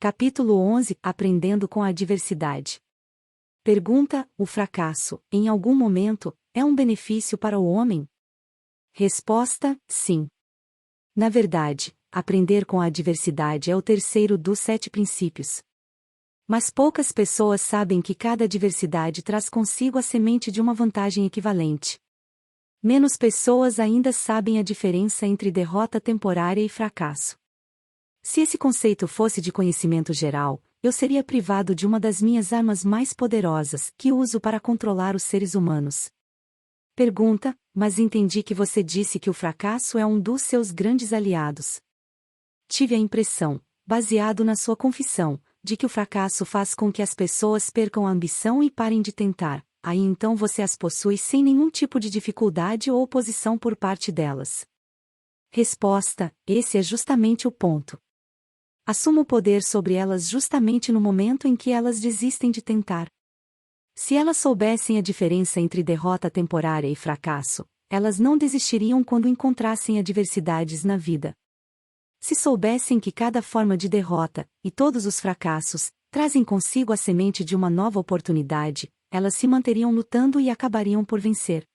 Capítulo 11 Aprendendo com a adversidade. Pergunta: o fracasso, em algum momento, é um benefício para o homem? Resposta: sim. Na verdade, aprender com a adversidade é o terceiro dos 7 princípios. Mas poucas pessoas sabem que cada adversidade traz consigo a semente de uma vantagem equivalente. Menos pessoas ainda sabem a diferença entre derrota temporária e fracasso. Se esse conceito fosse de conhecimento geral, eu seria privado de uma das minhas armas mais poderosas, que uso para controlar os seres humanos. Pergunta: mas entendi que você disse que o fracasso é um dos seus grandes aliados. Tive a impressão, baseado na sua confissão, de que o fracasso faz com que as pessoas percam a ambição e parem de tentar, aí então você as possui sem nenhum tipo de dificuldade ou oposição por parte delas. Resposta: esse é justamente o ponto. Assumo o poder sobre elas justamente no momento em que elas desistem de tentar. Se elas soubessem a diferença entre derrota temporária e fracasso, elas não desistiriam quando encontrassem adversidades na vida. Se soubessem que cada forma de derrota, e todos os fracassos, trazem consigo a semente de uma nova oportunidade, elas se manteriam lutando e acabariam por vencer.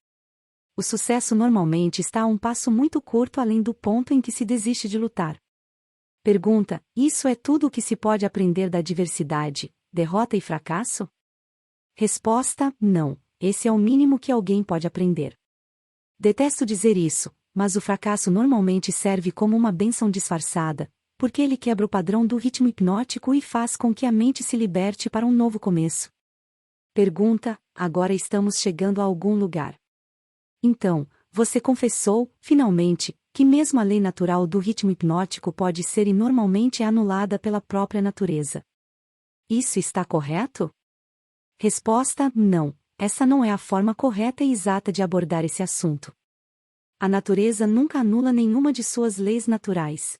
O sucesso normalmente está a um passo muito curto além do ponto em que se desiste de lutar. Pergunta: isso é tudo o que se pode aprender da adversidade, derrota e fracasso? Resposta: não, esse é o mínimo que alguém pode aprender. Detesto dizer isso, mas o fracasso normalmente serve como uma bênção disfarçada, porque ele quebra o padrão do ritmo hipnótico e faz com que a mente se liberte para um novo começo. Pergunta: agora estamos chegando a algum lugar. Então, você confessou, finalmente, que mesmo a lei natural do ritmo hipnótico pode ser e normalmente é anulada pela própria natureza. Isso está correto? Resposta: não, essa não é a forma correta e exata de abordar esse assunto. A natureza nunca anula nenhuma de suas leis naturais.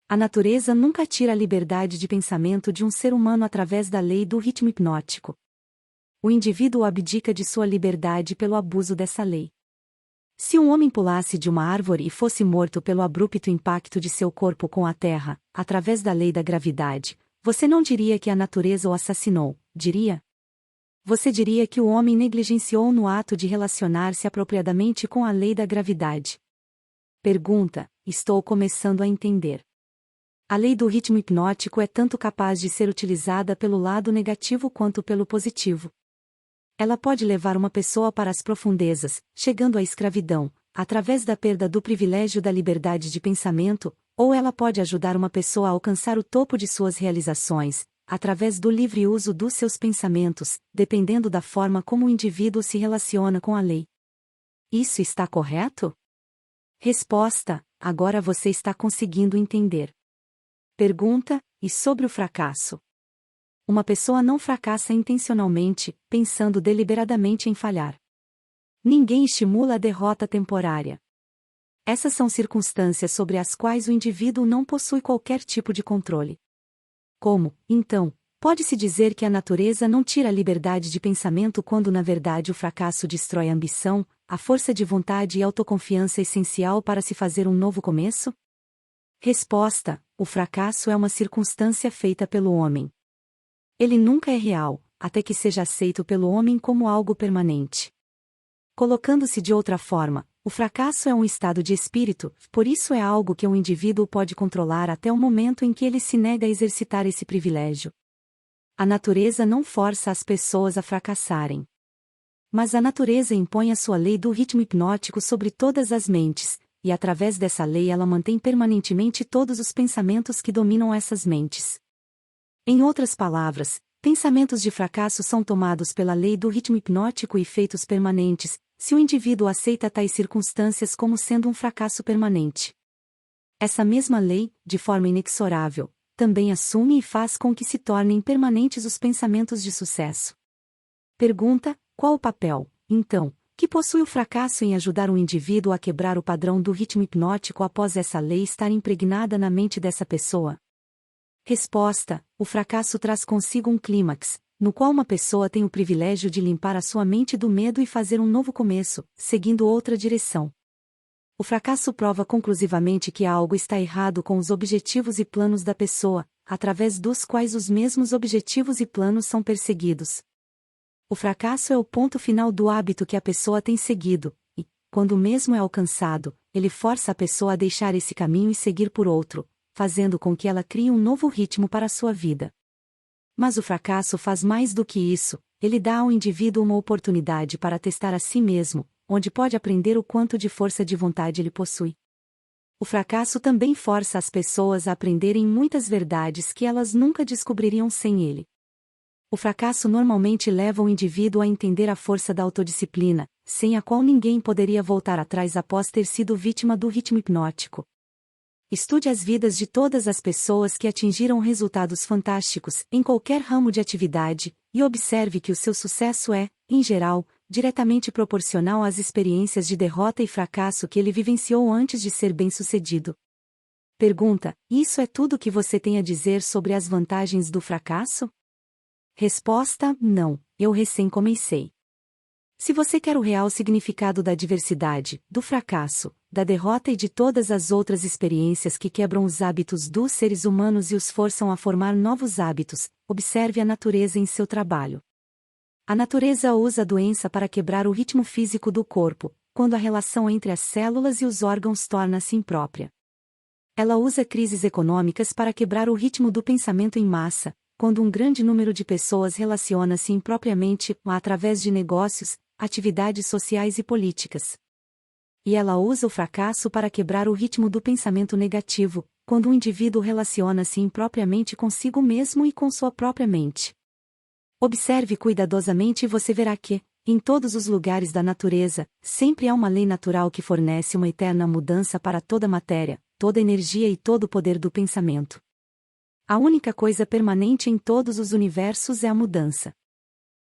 A natureza nunca tira a liberdade de pensamento de um ser humano através da lei do ritmo hipnótico. O indivíduo abdica de sua liberdade pelo abuso dessa lei. Se um homem pulasse de uma árvore e fosse morto pelo abrupto impacto de seu corpo com a terra, através da lei da gravidade, você não diria que a natureza o assassinou, diria? Você diria que o homem negligenciou no ato de relacionar-se apropriadamente com a lei da gravidade. Pergunta: estou começando a entender. A lei do ritmo hipnótico é tanto capaz de ser utilizada pelo lado negativo quanto pelo positivo. Ela pode levar uma pessoa para as profundezas, chegando à escravidão, através da perda do privilégio da liberdade de pensamento, ou ela pode ajudar uma pessoa a alcançar o topo de suas realizações, através do livre uso dos seus pensamentos, dependendo da forma como o indivíduo se relaciona com a lei. Isso está correto? Resposta: agora você está conseguindo entender. Pergunta: e sobre o fracasso? Uma pessoa não fracassa intencionalmente, pensando deliberadamente em falhar. Ninguém estimula a derrota temporária. Essas são circunstâncias sobre as quais o indivíduo não possui qualquer tipo de controle. Como, então, pode-se dizer que a natureza não tira a liberdade de pensamento quando na verdade o fracasso destrói a ambição, a força de vontade e autoconfiança essencial para se fazer um novo começo? Resposta: o fracasso é uma circunstância feita pelo homem. Ele nunca é real, até que seja aceito pelo homem como algo permanente. Colocando-se de outra forma, o fracasso é um estado de espírito, por isso é algo que um indivíduo pode controlar até o momento em que ele se nega a exercitar esse privilégio. A natureza não força as pessoas a fracassarem. Mas a natureza impõe a sua lei do ritmo hipnótico sobre todas as mentes, e através dessa lei ela mantém permanentemente todos os pensamentos que dominam essas mentes. Em outras palavras, pensamentos de fracasso são tomados pela lei do ritmo hipnótico e feitos permanentes, se o indivíduo aceita tais circunstâncias como sendo um fracasso permanente. Essa mesma lei, de forma inexorável, também assume e faz com que se tornem permanentes os pensamentos de sucesso. Pergunta: qual o papel, então, que possui o fracasso em ajudar um indivíduo a quebrar o padrão do ritmo hipnótico após essa lei estar impregnada na mente dessa pessoa? Resposta: o fracasso traz consigo um clímax, no qual uma pessoa tem o privilégio de limpar a sua mente do medo e fazer um novo começo, seguindo outra direção. O fracasso prova conclusivamente que algo está errado com os objetivos e planos da pessoa, através dos quais os mesmos objetivos e planos são perseguidos. O fracasso é o ponto final do hábito que a pessoa tem seguido, e, quando o mesmo é alcançado, ele força a pessoa a deixar esse caminho e seguir por outro, fazendo com que ela crie um novo ritmo para a sua vida. Mas o fracasso faz mais do que isso, ele dá ao indivíduo uma oportunidade para testar a si mesmo, onde pode aprender o quanto de força de vontade ele possui. O fracasso também força as pessoas a aprenderem muitas verdades que elas nunca descobririam sem ele. O fracasso normalmente leva o indivíduo a entender a força da autodisciplina, sem a qual ninguém poderia voltar atrás após ter sido vítima do ritmo hipnótico. Estude as vidas de todas as pessoas que atingiram resultados fantásticos em qualquer ramo de atividade, e observe que o seu sucesso é, em geral, diretamente proporcional às experiências de derrota e fracasso que ele vivenciou antes de ser bem-sucedido. Pergunta: isso é tudo que você tem a dizer sobre as vantagens do fracasso? Resposta: não, eu recém comecei. Se você quer o real significado da adversidade, do fracasso, da derrota e de todas as outras experiências que quebram os hábitos dos seres humanos e os forçam a formar novos hábitos, observe a natureza em seu trabalho. A natureza usa a doença para quebrar o ritmo físico do corpo, quando a relação entre as células e os órgãos torna-se imprópria. Ela usa crises econômicas para quebrar o ritmo do pensamento em massa, quando um grande número de pessoas relaciona-se impropriamente através de negócios, atividades sociais e políticas. E ela usa o fracasso para quebrar o ritmo do pensamento negativo, quando um indivíduo relaciona-se impropriamente consigo mesmo e com sua própria mente. Observe cuidadosamente e você verá que, em todos os lugares da natureza, sempre há uma lei natural que fornece uma eterna mudança para toda a matéria, toda a energia e todo o poder do pensamento. A única coisa permanente em todos os universos é a mudança.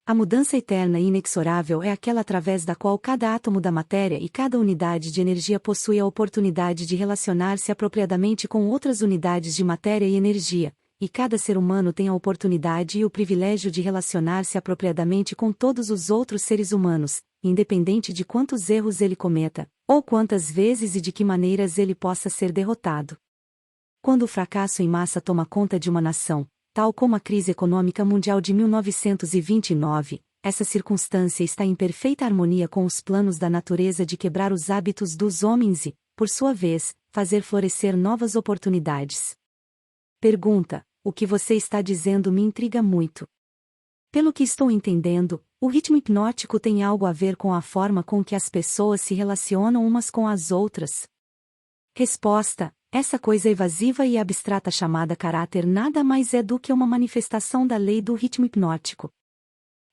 A mudança eterna e inexorável é aquela através da qual cada átomo da matéria e cada unidade de energia possui a oportunidade de relacionar-se apropriadamente com outras unidades de matéria e energia, e cada ser humano tem a oportunidade e o privilégio de relacionar-se apropriadamente com todos os outros seres humanos, independente de quantos erros ele cometa, ou quantas vezes e de que maneiras ele possa ser derrotado. Quando o fracasso em massa toma conta de uma nação, tal como a crise econômica mundial de 1929, essa circunstância está em perfeita harmonia com os planos da natureza de quebrar os hábitos dos homens e, por sua vez, fazer florescer novas oportunidades. Pergunta: o que você está dizendo me intriga muito. Pelo que estou entendendo, o ritmo hipnótico tem algo a ver com a forma com que as pessoas se relacionam umas com as outras. Resposta: essa coisa evasiva e abstrata chamada caráter nada mais é do que uma manifestação da lei do ritmo hipnótico.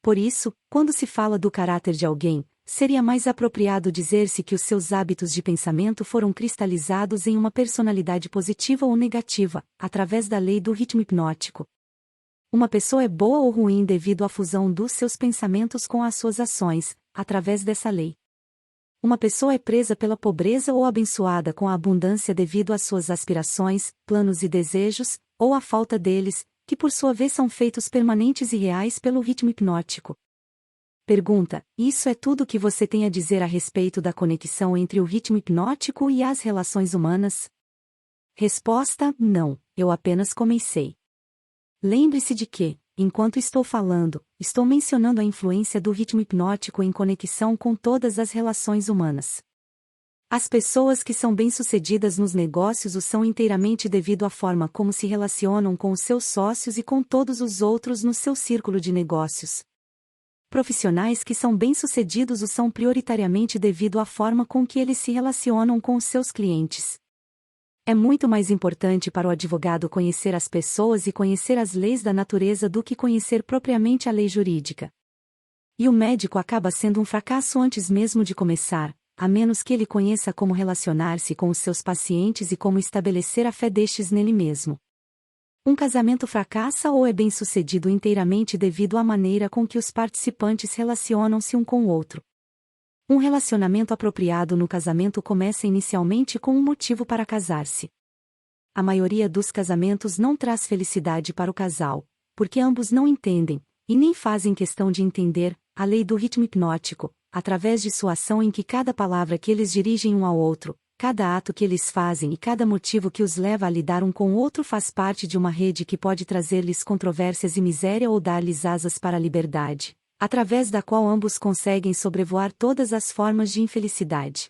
Por isso, quando se fala do caráter de alguém, seria mais apropriado dizer-se que os seus hábitos de pensamento foram cristalizados em uma personalidade positiva ou negativa, através da lei do ritmo hipnótico. Uma pessoa é boa ou ruim devido à fusão dos seus pensamentos com as suas ações, através dessa lei. Uma pessoa é presa pela pobreza ou abençoada com a abundância devido às suas aspirações, planos e desejos, ou à falta deles, que por sua vez são feitos permanentes e reais pelo ritmo hipnótico. Pergunta: isso é tudo o que você tem a dizer a respeito da conexão entre o ritmo hipnótico e as relações humanas? Resposta: não, eu apenas comecei. Lembre-se de que, enquanto estou falando, estou mencionando a influência do ritmo hipnótico em conexão com todas as relações humanas. As pessoas que são bem-sucedidas nos negócios o são inteiramente devido à forma como se relacionam com os seus sócios e com todos os outros no seu círculo de negócios. Profissionais que são bem-sucedidos o são prioritariamente devido à forma com que eles se relacionam com os seus clientes. É muito mais importante para o advogado conhecer as pessoas e conhecer as leis da natureza do que conhecer propriamente a lei jurídica. E o médico acaba sendo um fracasso antes mesmo de começar, a menos que ele conheça como relacionar-se com os seus pacientes e como estabelecer a fé destes nele mesmo. Um casamento fracassa ou é bem-sucedido inteiramente devido à maneira com que os participantes relacionam-se um com o outro. Um relacionamento apropriado no casamento começa inicialmente com um motivo para casar-se. A maioria dos casamentos não traz felicidade para o casal, porque ambos não entendem, e nem fazem questão de entender, a lei do ritmo hipnótico, através de sua ação em que cada palavra que eles dirigem um ao outro, cada ato que eles fazem e cada motivo que os leva a lidar um com o outro faz parte de uma rede que pode trazer-lhes controvérsias e miséria ou dar-lhes asas para a liberdade, através da qual ambos conseguem sobrevoar todas as formas de infelicidade.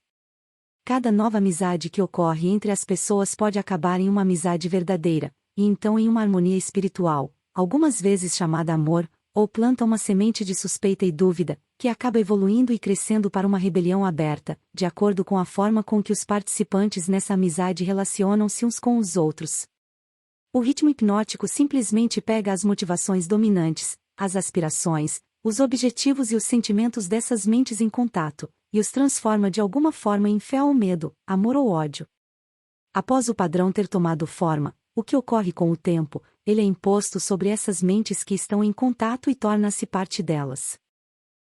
Cada nova amizade que ocorre entre as pessoas pode acabar em uma amizade verdadeira, e então em uma harmonia espiritual, algumas vezes chamada amor, ou planta uma semente de suspeita e dúvida, que acaba evoluindo e crescendo para uma rebelião aberta, de acordo com a forma com que os participantes nessa amizade relacionam-se uns com os outros. O ritmo hipnótico simplesmente pega as motivações dominantes, as aspirações, os objetivos e os sentimentos dessas mentes em contato, e os transforma de alguma forma em fé ou medo, amor ou ódio. Após o padrão ter tomado forma, o que ocorre com o tempo, ele é imposto sobre essas mentes que estão em contato e torna-se parte delas.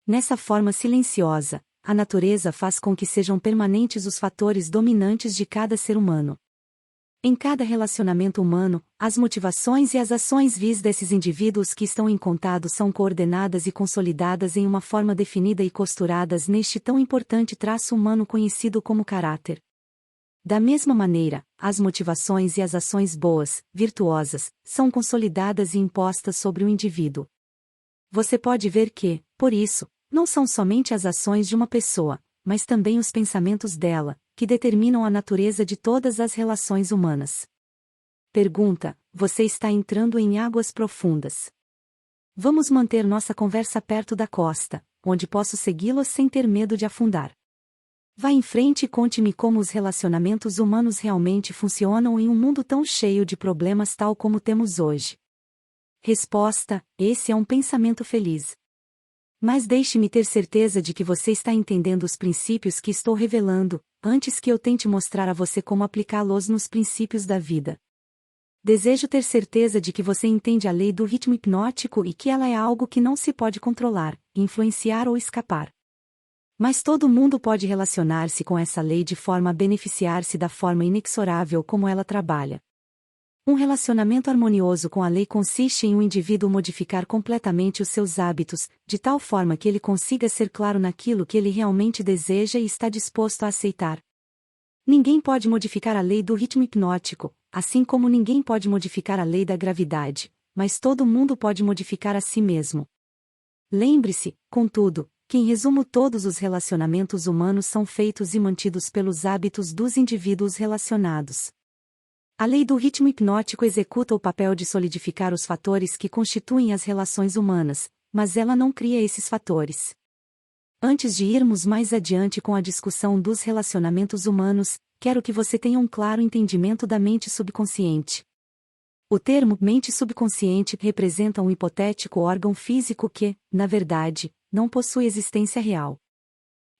Nessa forma silenciosa, a natureza faz com que sejam permanentes os fatores dominantes de cada ser humano. Em cada relacionamento humano, as motivações e as ações vis desses indivíduos que estão em contato são coordenadas e consolidadas em uma forma definida e costuradas neste tão importante traço humano conhecido como caráter. Da mesma maneira, as motivações e as ações boas, virtuosas, são consolidadas e impostas sobre o indivíduo. Você pode ver que, por isso, não são somente as ações de uma pessoa, mas também os pensamentos dela, que determinam a natureza de todas as relações humanas. Pergunta: você está entrando em águas profundas. Vamos manter nossa conversa perto da costa, onde posso segui-lo sem ter medo de afundar. Vá em frente e conte-me como os relacionamentos humanos realmente funcionam em um mundo tão cheio de problemas tal como temos hoje. Resposta: esse é um pensamento feliz. Mas deixe-me ter certeza de que você está entendendo os princípios que estou revelando, antes que eu tente mostrar a você como aplicá-los nos princípios da vida. Desejo ter certeza de que você entende a lei do ritmo hipnótico e que ela é algo que não se pode controlar, influenciar ou escapar. Mas todo mundo pode relacionar-se com essa lei de forma a beneficiar-se da forma inexorável como ela trabalha. Um relacionamento harmonioso com a lei consiste em um indivíduo modificar completamente os seus hábitos, de tal forma que ele consiga ser claro naquilo que ele realmente deseja e está disposto a aceitar. Ninguém pode modificar a lei do ritmo hipnótico, assim como ninguém pode modificar a lei da gravidade, mas todo mundo pode modificar a si mesmo. Lembre-se, contudo, que em resumo todos os relacionamentos humanos são feitos e mantidos pelos hábitos dos indivíduos relacionados. A lei do ritmo hipnótico executa o papel de solidificar os fatores que constituem as relações humanas, mas ela não cria esses fatores. Antes de irmos mais adiante com a discussão dos relacionamentos humanos, quero que você tenha um claro entendimento da mente subconsciente. O termo mente subconsciente representa um hipotético órgão físico que, na verdade, não possui existência real.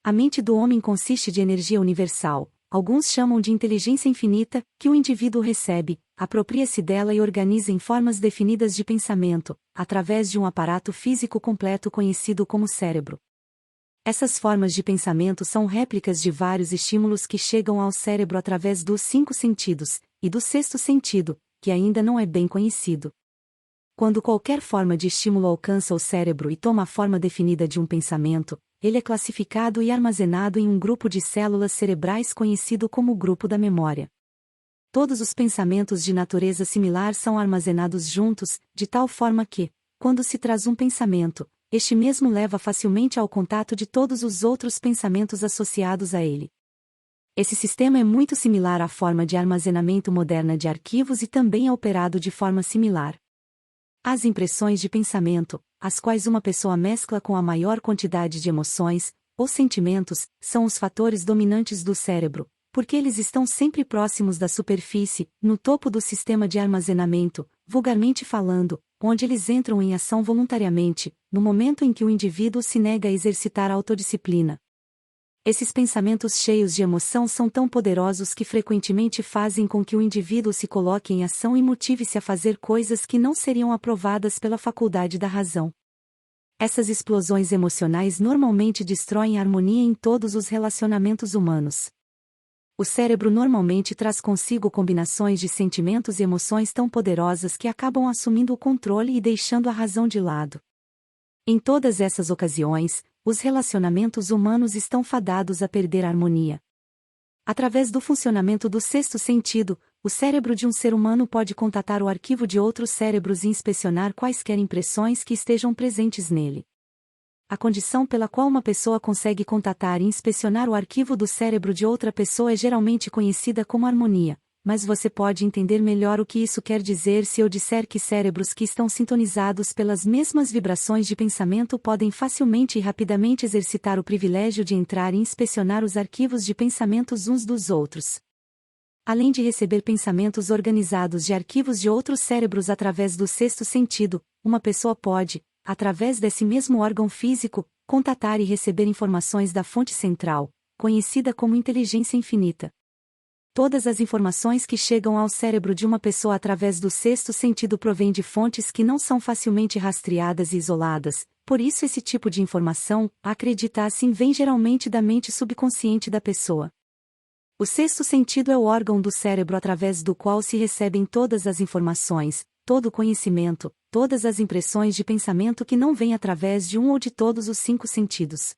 A mente do homem consiste de energia universal. Alguns chamam de inteligência infinita, que o indivíduo recebe, apropria-se dela e organiza em formas definidas de pensamento, através de um aparato físico completo conhecido como cérebro. Essas formas de pensamento são réplicas de vários estímulos que chegam ao cérebro através dos 5 sentidos, e do sexto sentido, que ainda não é bem conhecido. Quando qualquer forma de estímulo alcança o cérebro e toma a forma definida de um pensamento, ele é classificado e armazenado em um grupo de células cerebrais conhecido como grupo da memória. Todos os pensamentos de natureza similar são armazenados juntos, de tal forma que, quando se traz um pensamento, este mesmo leva facilmente ao contato de todos os outros pensamentos associados a ele. Esse sistema é muito similar à forma de armazenamento moderna de arquivos e também é operado de forma similar. As impressões de pensamento, as quais uma pessoa mescla com a maior quantidade de emoções, ou sentimentos, são os fatores dominantes do cérebro, porque eles estão sempre próximos da superfície, no topo do sistema de armazenamento, vulgarmente falando, onde eles entram em ação voluntariamente, no momento em que o indivíduo se nega a exercitar a autodisciplina. Esses pensamentos cheios de emoção são tão poderosos que frequentemente fazem com que o indivíduo se coloque em ação e motive-se a fazer coisas que não seriam aprovadas pela faculdade da razão. Essas explosões emocionais normalmente destroem a harmonia em todos os relacionamentos humanos. O cérebro normalmente traz consigo combinações de sentimentos e emoções tão poderosas que acabam assumindo o controle e deixando a razão de lado. Em todas essas ocasiões, os relacionamentos humanos estão fadados a perder a harmonia. Através do funcionamento do sexto sentido, o cérebro de um ser humano pode contatar o arquivo de outros cérebros e inspecionar quaisquer impressões que estejam presentes nele. A condição pela qual uma pessoa consegue contatar e inspecionar o arquivo do cérebro de outra pessoa é geralmente conhecida como harmonia, mas você pode entender melhor o que isso quer dizer se eu disser que cérebros que estão sintonizados pelas mesmas vibrações de pensamento podem facilmente e rapidamente exercitar o privilégio de entrar e inspecionar os arquivos de pensamentos uns dos outros. Além de receber pensamentos organizados de arquivos de outros cérebros através do sexto sentido, uma pessoa pode, através desse mesmo órgão físico, contatar e receber informações da fonte central, conhecida como inteligência infinita. Todas as informações que chegam ao cérebro de uma pessoa através do sexto sentido provêm de fontes que não são facilmente rastreadas e isoladas, por isso esse tipo de informação, acredita assim, vem geralmente da mente subconsciente da pessoa. O sexto sentido é o órgão do cérebro através do qual se recebem todas as informações, todo o conhecimento, todas as impressões de pensamento que não vêm através de um ou de todos os 5 sentidos.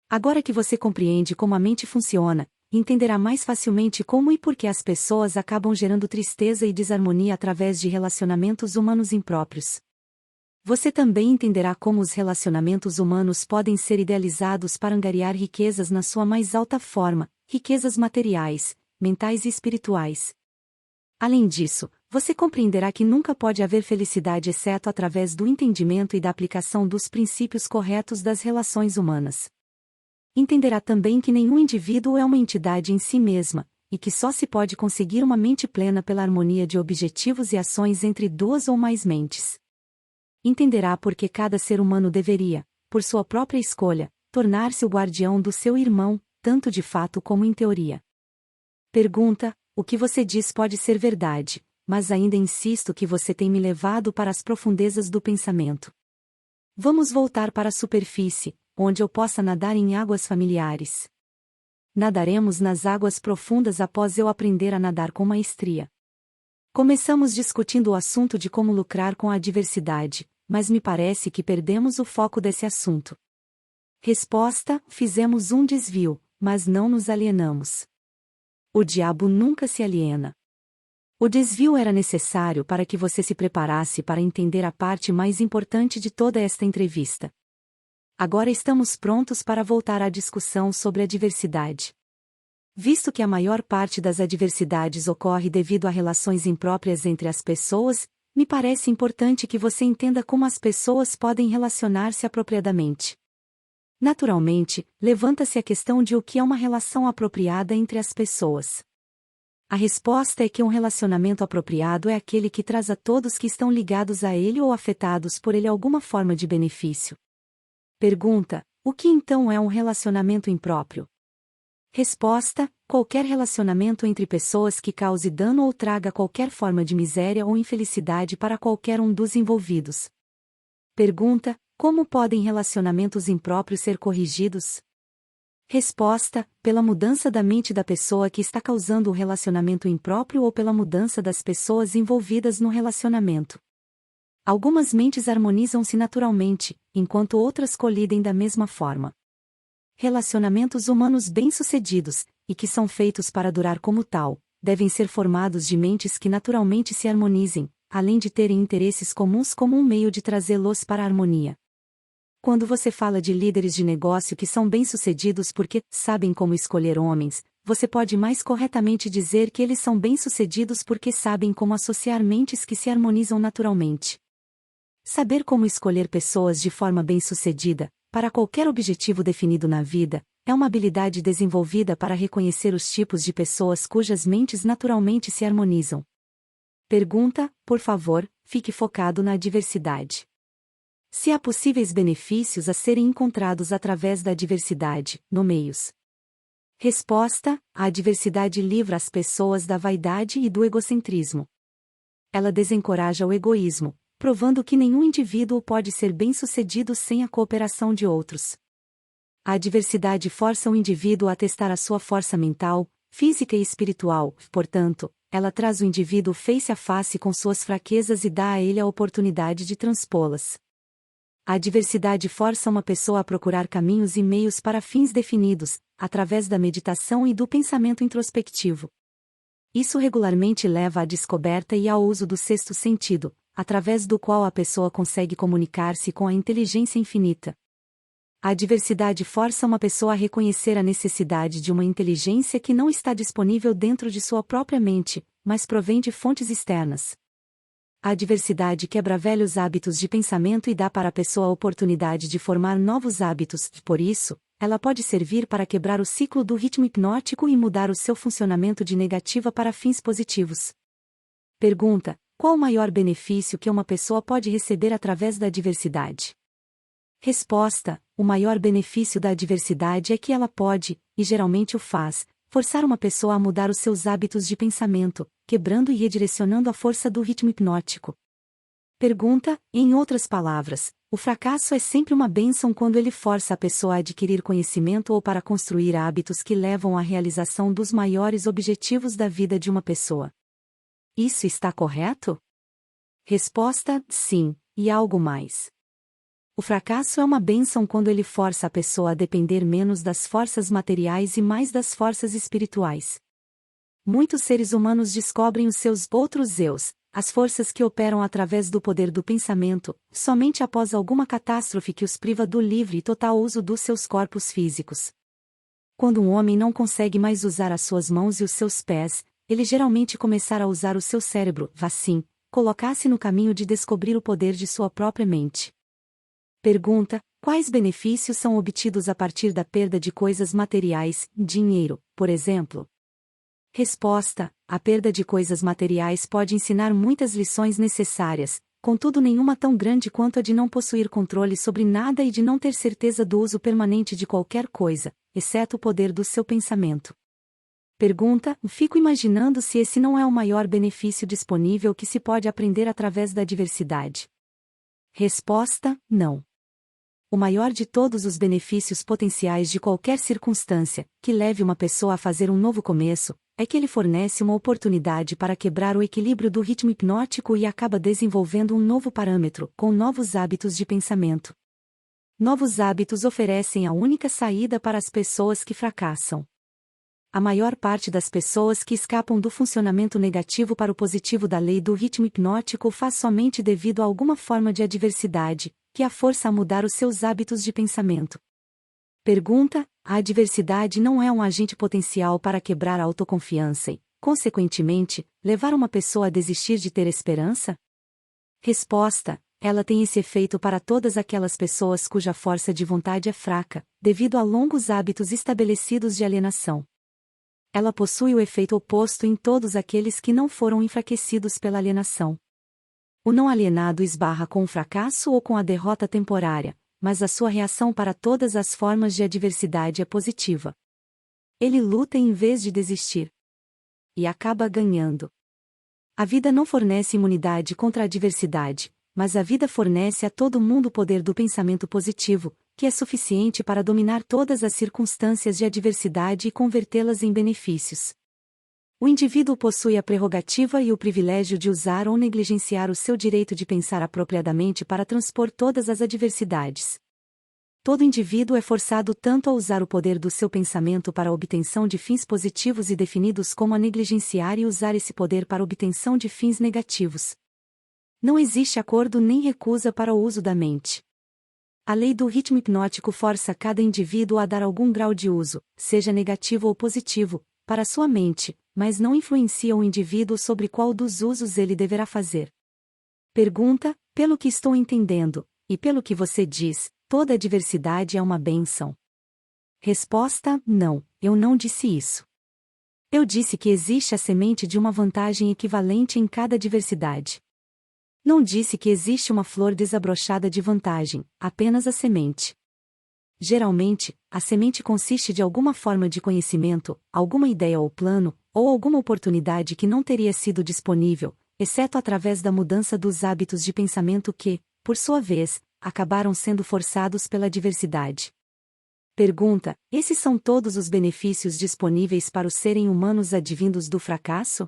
Agora que você compreende como a mente funciona, entenderá mais facilmente como e por que as pessoas acabam gerando tristeza e desarmonia através de relacionamentos humanos impróprios. Você também entenderá como os relacionamentos humanos podem ser idealizados para angariar riquezas na sua mais alta forma, riquezas materiais, mentais e espirituais. Além disso, você compreenderá que nunca pode haver felicidade exceto através do entendimento e da aplicação dos princípios corretos das relações humanas. Entenderá também que nenhum indivíduo é uma entidade em si mesma, e que só se pode conseguir uma mente plena pela harmonia de objetivos e ações entre 2 ou mais mentes. Entenderá por que cada ser humano deveria, por sua própria escolha, tornar-se o guardião do seu irmão, tanto de fato como em teoria. Pergunta: o que você diz pode ser verdade, mas ainda insisto que você tem me levado para as profundezas do pensamento. Vamos voltar para a superfície, onde eu possa nadar em águas familiares. Nadaremos nas águas profundas após eu aprender a nadar com maestria. Começamos discutindo o assunto de como lucrar com a adversidade, mas me parece que perdemos o foco desse assunto. Resposta: fizemos um desvio, mas não nos alienamos. O diabo nunca se aliena. O desvio era necessário para que você se preparasse para entender a parte mais importante de toda esta entrevista. Agora estamos prontos para voltar à discussão sobre a diversidade. Visto que a maior parte das adversidades ocorre devido a relações impróprias entre as pessoas, me parece importante que você entenda como as pessoas podem relacionar-se apropriadamente. Naturalmente, levanta-se a questão de o que é uma relação apropriada entre as pessoas. A resposta é que um relacionamento apropriado é aquele que traz a todos que estão ligados a ele ou afetados por ele alguma forma de benefício. Pergunta: o que então é um relacionamento impróprio? Resposta: qualquer relacionamento entre pessoas que cause dano ou traga qualquer forma de miséria ou infelicidade para qualquer um dos envolvidos. Pergunta: como podem relacionamentos impróprios ser corrigidos? Resposta: pela mudança da mente da pessoa que está causando o relacionamento impróprio ou pela mudança das pessoas envolvidas no relacionamento. Algumas mentes harmonizam-se naturalmente, enquanto outras colidem da mesma forma. Relacionamentos humanos bem-sucedidos, e que são feitos para durar como tal, devem ser formados de mentes que naturalmente se harmonizem, além de terem interesses comuns como um meio de trazê-los para a harmonia. Quando você fala de líderes de negócio que são bem-sucedidos porque sabem como escolher homens, você pode mais corretamente dizer que eles são bem-sucedidos porque sabem como associar mentes que se harmonizam naturalmente. Saber como escolher pessoas de forma bem-sucedida, para qualquer objetivo definido na vida, é uma habilidade desenvolvida para reconhecer os tipos de pessoas cujas mentes naturalmente se harmonizam. Pergunta: por favor, fique focado na diversidade. Se há possíveis benefícios a serem encontrados através da diversidade, nomeios. Resposta: a diversidade livra as pessoas da vaidade e do egocentrismo. Ela desencoraja o egoísmo, provando que nenhum indivíduo pode ser bem-sucedido sem a cooperação de outros. A diversidade força o indivíduo a testar a sua força mental, física e espiritual, portanto, ela traz o indivíduo face a face com suas fraquezas e dá a ele a oportunidade de transpô-las. A adversidade força uma pessoa a procurar caminhos e meios para fins definidos, através da meditação e do pensamento introspectivo. Isso regularmente leva à descoberta e ao uso do sexto sentido, através do qual a pessoa consegue comunicar-se com a inteligência infinita. A adversidade força uma pessoa a reconhecer a necessidade de uma inteligência que não está disponível dentro de sua própria mente, mas provém de fontes externas. A adversidade quebra velhos hábitos de pensamento e dá para a pessoa a oportunidade de formar novos hábitos, por isso, ela pode servir para quebrar o ciclo do ritmo hipnótico e mudar o seu funcionamento de negativa para fins positivos. Pergunta: qual o maior benefício que uma pessoa pode receber através da adversidade? Resposta: o maior benefício da adversidade é que ela pode, e geralmente o faz, forçar uma pessoa a mudar os seus hábitos de pensamento, quebrando e redirecionando a força do ritmo hipnótico. Pergunta: em outras palavras, o fracasso é sempre uma bênção quando ele força a pessoa a adquirir conhecimento ou para construir hábitos que levam à realização dos maiores objetivos da vida de uma pessoa. Isso está correto? Resposta: sim, e algo mais. O fracasso é uma bênção quando ele força a pessoa a depender menos das forças materiais e mais das forças espirituais. Muitos seres humanos descobrem os seus outros eus, as forças que operam através do poder do pensamento, somente após alguma catástrofe que os priva do livre e total uso dos seus corpos físicos. Quando um homem não consegue mais usar as suas mãos e os seus pés, ele geralmente começará a usar o seu cérebro, assim, colocar-se no caminho de descobrir o poder de sua própria mente. Pergunta: quais benefícios são obtidos a partir da perda de coisas materiais, dinheiro, por exemplo? Resposta: a perda de coisas materiais pode ensinar muitas lições necessárias, contudo nenhuma tão grande quanto a de não possuir controle sobre nada e de não ter certeza do uso permanente de qualquer coisa, exceto o poder do seu pensamento. Pergunta: fico imaginando se esse não é o maior benefício disponível que se pode aprender através da adversidade. Resposta: não. O maior de todos os benefícios potenciais de qualquer circunstância, que leve uma pessoa a fazer um novo começo, é que ele fornece uma oportunidade para quebrar o equilíbrio do ritmo hipnótico e acaba desenvolvendo um novo parâmetro, com novos hábitos de pensamento. Novos hábitos oferecem a única saída para as pessoas que fracassam. A maior parte das pessoas que escapam do funcionamento negativo para o positivo da lei do ritmo hipnótico faz somente devido a alguma forma de adversidade, que a força a mudar os seus hábitos de pensamento. Pergunta: a adversidade não é um agente potencial para quebrar a autoconfiança e, consequentemente, levar uma pessoa a desistir de ter esperança? Resposta: ela tem esse efeito para todas aquelas pessoas cuja força de vontade é fraca, devido a longos hábitos estabelecidos de alienação. Ela possui o efeito oposto em todos aqueles que não foram enfraquecidos pela alienação. O não alienado esbarra com o fracasso ou com a derrota temporária, mas a sua reação para todas as formas de adversidade é positiva. Ele luta em vez de desistir. E acaba ganhando. A vida não fornece imunidade contra a adversidade, mas a vida fornece a todo mundo o poder do pensamento positivo, que é suficiente para dominar todas as circunstâncias de adversidade e convertê-las em benefícios. O indivíduo possui a prerrogativa e o privilégio de usar ou negligenciar o seu direito de pensar apropriadamente para transpor todas as adversidades. Todo indivíduo é forçado tanto a usar o poder do seu pensamento para a obtenção de fins positivos e definidos como a negligenciar e usar esse poder para a obtenção de fins negativos. Não existe acordo nem recusa para o uso da mente. A lei do ritmo hipnótico força cada indivíduo a dar algum grau de uso, seja negativo ou positivo, para sua mente, mas não influencia o indivíduo sobre qual dos usos ele deverá fazer. Pergunta: pelo que estou entendendo, e pelo que você diz, toda adversidade é uma bênção? Resposta: não, eu não disse isso. Eu disse que existe a semente de uma vantagem equivalente em cada adversidade. Não disse que existe uma flor desabrochada de vantagem, apenas a semente. Geralmente, a semente consiste de alguma forma de conhecimento, alguma ideia ou plano, ou alguma oportunidade que não teria sido disponível, exceto através da mudança dos hábitos de pensamento que, por sua vez, acabaram sendo forçados pela adversidade. Pergunta: esses são todos os benefícios disponíveis para os serem humanos advindos do fracasso?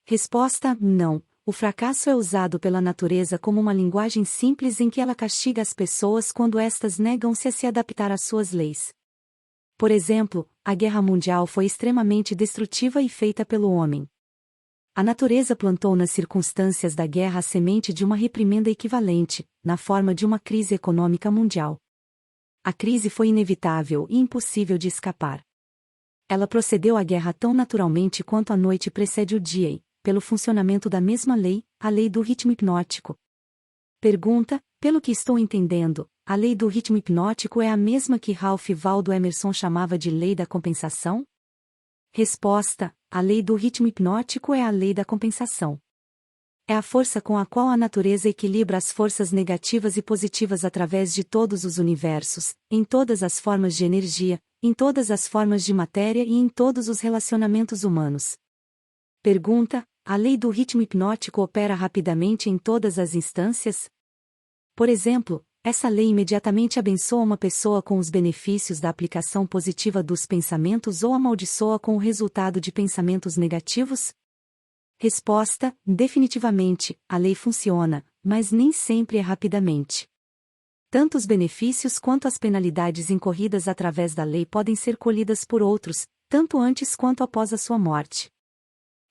Resposta: não. o fracasso é usado pela natureza como uma linguagem simples em que ela castiga as pessoas quando estas negam-se a se adaptar às suas leis. Por exemplo, a Guerra Mundial foi extremamente destrutiva e feita pelo homem. A natureza plantou nas circunstâncias da guerra a semente de uma reprimenda equivalente, na forma de uma crise econômica mundial. A crise foi inevitável e impossível de escapar. Ela procedeu à guerra tão naturalmente quanto a noite precede o dia e, pelo funcionamento da mesma lei, a lei do ritmo hipnótico. Pergunta: pelo que estou entendendo, a lei do ritmo hipnótico é a mesma que Ralph Waldo Emerson chamava de lei da compensação? Resposta: a lei do ritmo hipnótico é a lei da compensação. É a força com a qual a natureza equilibra as forças negativas e positivas através de todos os universos, em todas as formas de energia, em todas as formas de matéria e em todos os relacionamentos humanos. Pergunta: a lei do ritmo hipnótico opera rapidamente em todas as instâncias? Por exemplo, essa lei imediatamente abençoa uma pessoa com os benefícios da aplicação positiva dos pensamentos ou amaldiçoa com o resultado de pensamentos negativos? Resposta: definitivamente, a lei funciona, mas nem sempre é rapidamente. Tanto os benefícios quanto as penalidades incorridas através da lei podem ser colhidas por outros, tanto antes quanto após a sua morte.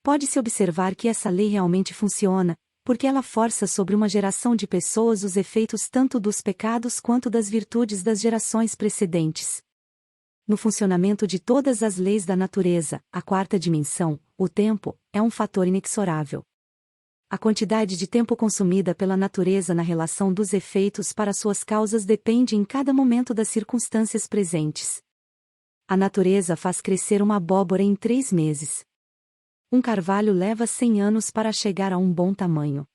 Pode-se observar que essa lei realmente funciona, porque ela força sobre uma geração de pessoas os efeitos tanto dos pecados quanto das virtudes das gerações precedentes. No funcionamento de todas as leis da natureza, a quarta dimensão, o tempo, é um fator inexorável. A quantidade de tempo consumida pela natureza na relação dos efeitos para suas causas depende em cada momento das circunstâncias presentes. A natureza faz crescer uma abóbora em 3 meses. Um carvalho leva 100 anos para chegar a um bom tamanho.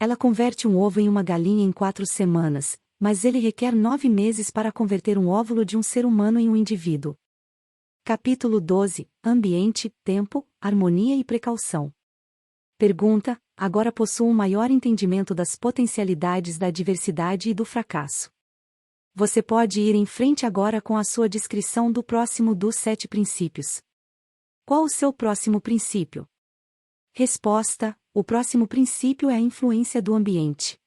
Ela converte um ovo em uma galinha em 4 semanas, mas ele requer 9 meses para converter um óvulo de um ser humano em um indivíduo. Capítulo 12 – Ambiente, Tempo, Harmonia e Precaução. Pergunta: agora possuo um maior entendimento das potencialidades da adversidade e do fracasso. Você pode ir em frente agora com a sua descrição do próximo dos 7 princípios. Qual o seu próximo princípio? Resposta: o próximo princípio é a influência do ambiente.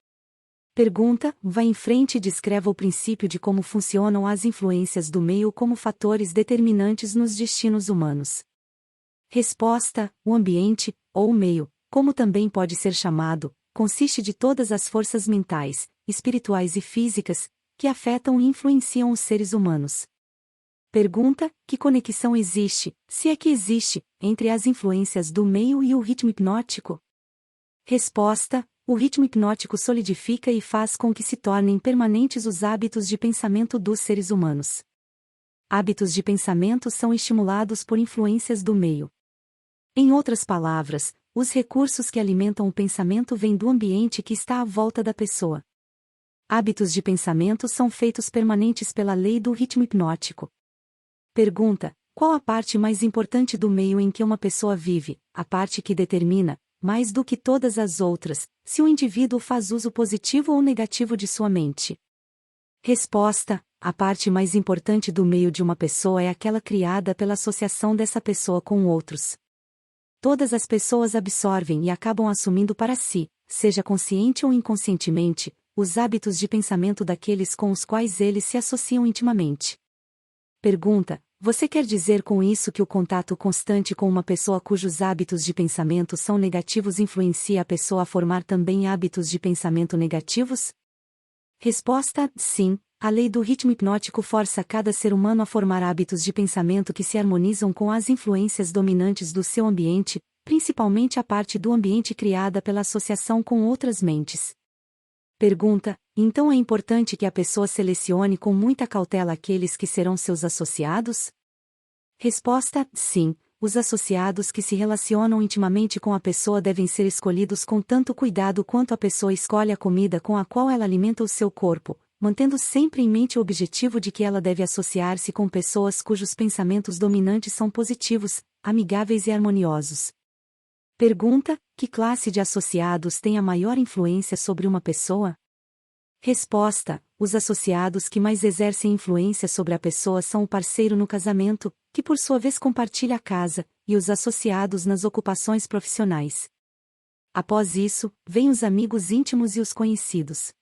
Pergunta: vá em frente e descreva o princípio de como funcionam as influências do meio como fatores determinantes nos destinos humanos. Resposta: o ambiente, ou o meio, como também pode ser chamado, consiste de todas as forças mentais, espirituais e físicas, que afetam e influenciam os seres humanos. Pergunta: que conexão existe, se é que existe, entre as influências do meio e o ritmo hipnótico? Resposta: o ritmo hipnótico solidifica e faz com que se tornem permanentes os hábitos de pensamento dos seres humanos. Hábitos de pensamento são estimulados por influências do meio. Em outras palavras, os recursos que alimentam o pensamento vêm do ambiente que está à volta da pessoa. Hábitos de pensamento são feitos permanentes pela lei do ritmo hipnótico. Pergunta: qual a parte mais importante do meio em que uma pessoa vive, a parte que determina, mais do que todas as outras, se o indivíduo faz uso positivo ou negativo de sua mente? Resposta: a parte mais importante do meio de uma pessoa é aquela criada pela associação dessa pessoa com outros. Todas as pessoas absorvem e acabam assumindo para si, seja consciente ou inconscientemente, os hábitos de pensamento daqueles com os quais eles se associam intimamente. Pergunta: você quer dizer com isso que o contato constante com uma pessoa cujos hábitos de pensamento são negativos influencia a pessoa a formar também hábitos de pensamento negativos? Resposta: sim. A lei do ritmo hipnótico força cada ser humano a formar hábitos de pensamento que se harmonizam com as influências dominantes do seu ambiente, principalmente a parte do ambiente criada pela associação com outras mentes. Pergunta: então é importante que a pessoa selecione com muita cautela aqueles que serão seus associados? Resposta: sim. Os associados que se relacionam intimamente com a pessoa devem ser escolhidos com tanto cuidado quanto a pessoa escolhe a comida com a qual ela alimenta o seu corpo, mantendo sempre em mente o objetivo de que ela deve associar-se com pessoas cujos pensamentos dominantes são positivos, amigáveis e harmoniosos. Pergunta: que classe de associados tem a maior influência sobre uma pessoa? Resposta: os associados que mais exercem influência sobre a pessoa são o parceiro no casamento, que por sua vez compartilha a casa, e os associados nas ocupações profissionais. Após isso, vêm os amigos íntimos e os conhecidos.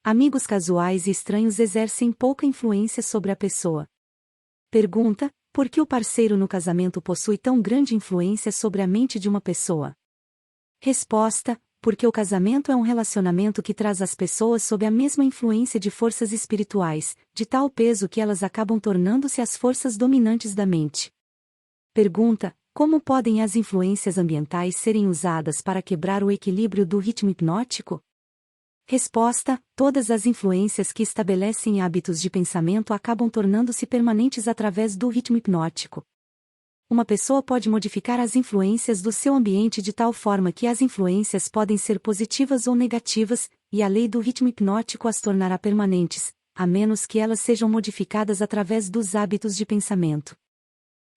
Amigos casuais e estranhos exercem pouca influência sobre a pessoa. Pergunta: por que o parceiro no casamento possui tão grande influência sobre a mente de uma pessoa? Resposta: porque o casamento é um relacionamento que traz as pessoas sob a mesma influência de forças espirituais, de tal peso que elas acabam tornando-se as forças dominantes da mente. Pergunta: como podem as influências ambientais serem usadas para quebrar o equilíbrio do ritmo hipnótico? Resposta: todas as influências que estabelecem hábitos de pensamento acabam tornando-se permanentes através do ritmo hipnótico. Uma pessoa pode modificar as influências do seu ambiente de tal forma que as influências podem ser positivas ou negativas, e a lei do ritmo hipnótico as tornará permanentes, a menos que elas sejam modificadas através dos hábitos de pensamento.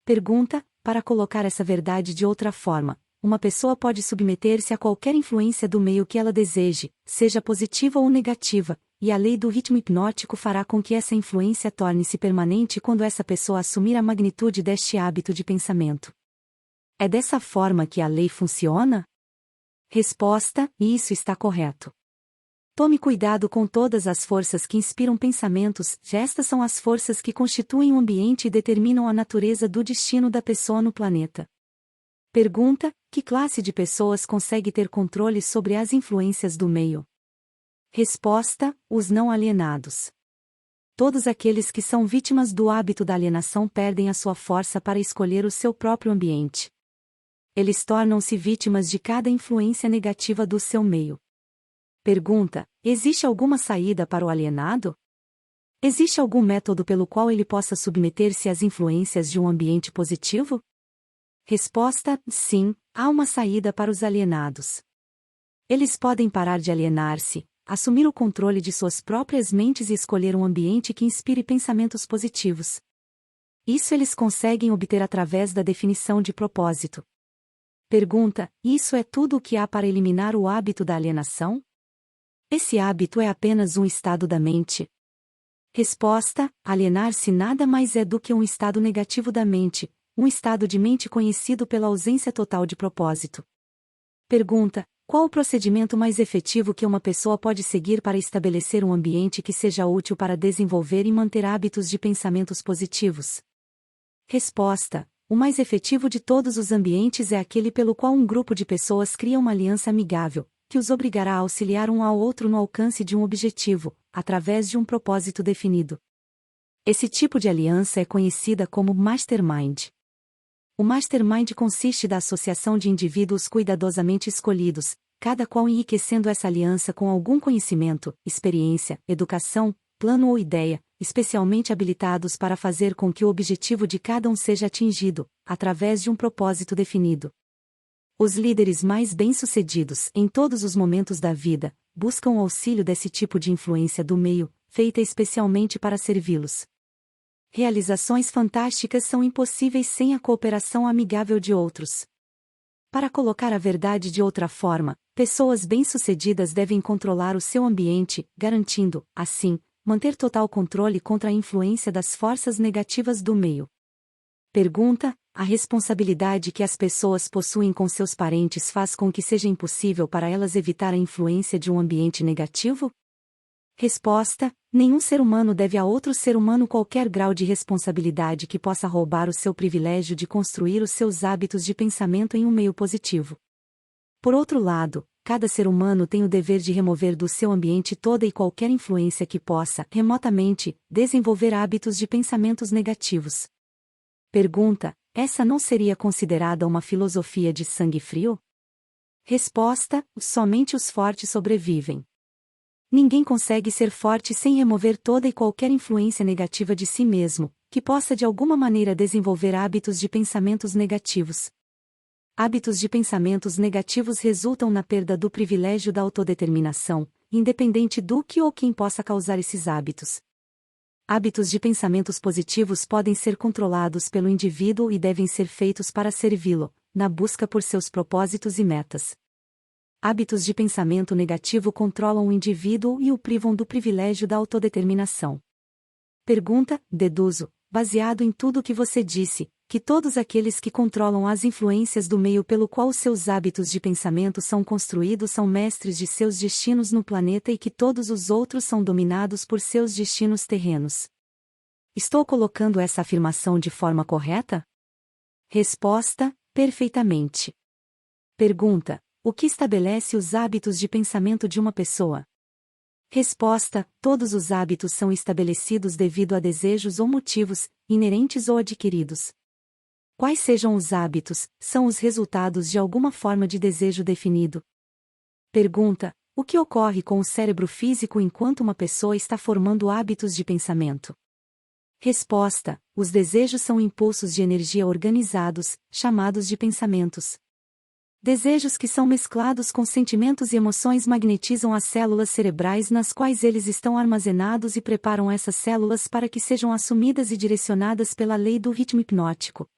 Pergunta: para colocar essa verdade de outra forma, uma pessoa pode submeter-se a qualquer influência do meio que ela deseje, seja positiva ou negativa, e a lei do ritmo hipnótico fará com que essa influência torne-se permanente quando essa pessoa assumir a magnitude deste hábito de pensamento. É dessa forma que a lei funciona? Resposta: isso está correto. Tome cuidado com todas as forças que inspiram pensamentos, estas são as forças que constituem o ambiente e determinam a natureza do destino da pessoa no planeta. Pergunta: que classe de pessoas consegue ter controle sobre as influências do meio? Resposta: os não alienados. Todos aqueles que são vítimas do hábito da alienação perdem a sua força para escolher o seu próprio ambiente. Eles tornam-se vítimas de cada influência negativa do seu meio. Pergunta: existe alguma saída para o alienado? Existe algum método pelo qual ele possa submeter-se às influências de um ambiente positivo? Resposta: sim, há uma saída para os alienados. Eles podem parar de alienar-se, assumir o controle de suas próprias mentes e escolher um ambiente que inspire pensamentos positivos. Isso eles conseguem obter através da definição de propósito. Pergunta: isso é tudo o que há para eliminar o hábito da alienação? Esse hábito é apenas um estado da mente. Resposta: alienar-se nada mais é do que um estado negativo da mente, um estado de mente conhecido pela ausência total de propósito. Pergunta: qual o procedimento mais efetivo que uma pessoa pode seguir para estabelecer um ambiente que seja útil para desenvolver e manter hábitos de pensamentos positivos? Resposta: o mais efetivo de todos os ambientes é aquele pelo qual um grupo de pessoas cria uma aliança amigável, que os obrigará a auxiliar um ao outro no alcance de um objetivo, através de um propósito definido. Esse tipo de aliança é conhecida como mastermind. O mastermind consiste da associação de indivíduos cuidadosamente escolhidos, cada qual enriquecendo essa aliança com algum conhecimento, experiência, educação, plano ou ideia, especialmente habilitados para fazer com que o objetivo de cada um seja atingido, através de um propósito definido. Os líderes mais bem-sucedidos, em todos os momentos da vida, buscam o auxílio desse tipo de influência do meio, feita especialmente para servi-los. Realizações fantásticas são impossíveis sem a cooperação amigável de outros. Para colocar a verdade de outra forma, pessoas bem-sucedidas devem controlar o seu ambiente, garantindo, assim, manter total controle contra a influência das forças negativas do meio. Pergunta: a responsabilidade que as pessoas possuem com seus parentes faz com que seja impossível para elas evitar a influência de um ambiente negativo? Resposta: nenhum ser humano deve a outro ser humano qualquer grau de responsabilidade que possa roubar o seu privilégio de construir os seus hábitos de pensamento em um meio positivo. Por outro lado, cada ser humano tem o dever de remover do seu ambiente toda e qualquer influência que possa, remotamente, desenvolver hábitos de pensamentos negativos. Pergunta: essa não seria considerada uma filosofia de sangue frio? Resposta: somente os fortes sobrevivem. Ninguém consegue ser forte sem remover toda e qualquer influência negativa de si mesmo, que possa de alguma maneira desenvolver hábitos de pensamentos negativos. Hábitos de pensamentos negativos resultam na perda do privilégio da autodeterminação, independente do que ou quem possa causar esses hábitos. Hábitos de pensamentos positivos podem ser controlados pelo indivíduo e devem ser feitos para servi-lo, na busca por seus propósitos e metas. Hábitos de pensamento negativo controlam o indivíduo e o privam do privilégio da autodeterminação. Pergunta: deduzo, baseado em tudo o que você disse, que todos aqueles que controlam as influências do meio pelo qual seus hábitos de pensamento são construídos são mestres de seus destinos no planeta e que todos os outros são dominados por seus destinos terrenos. Estou colocando essa afirmação de forma correta? Resposta: perfeitamente. Pergunta: o que estabelece os hábitos de pensamento de uma pessoa? Resposta: todos os hábitos são estabelecidos devido a desejos ou motivos, inerentes ou adquiridos. Quais sejam os hábitos, são os resultados de alguma forma de desejo definido. Pergunta: o que ocorre com o cérebro físico enquanto uma pessoa está formando hábitos de pensamento? Resposta: os desejos são impulsos de energia organizados, chamados de pensamentos. Desejos que são mesclados com sentimentos e emoções magnetizam as células cerebrais nas quais eles estão armazenados e preparam essas células para que sejam assumidas e direcionadas pela lei do ritmo hipnótico.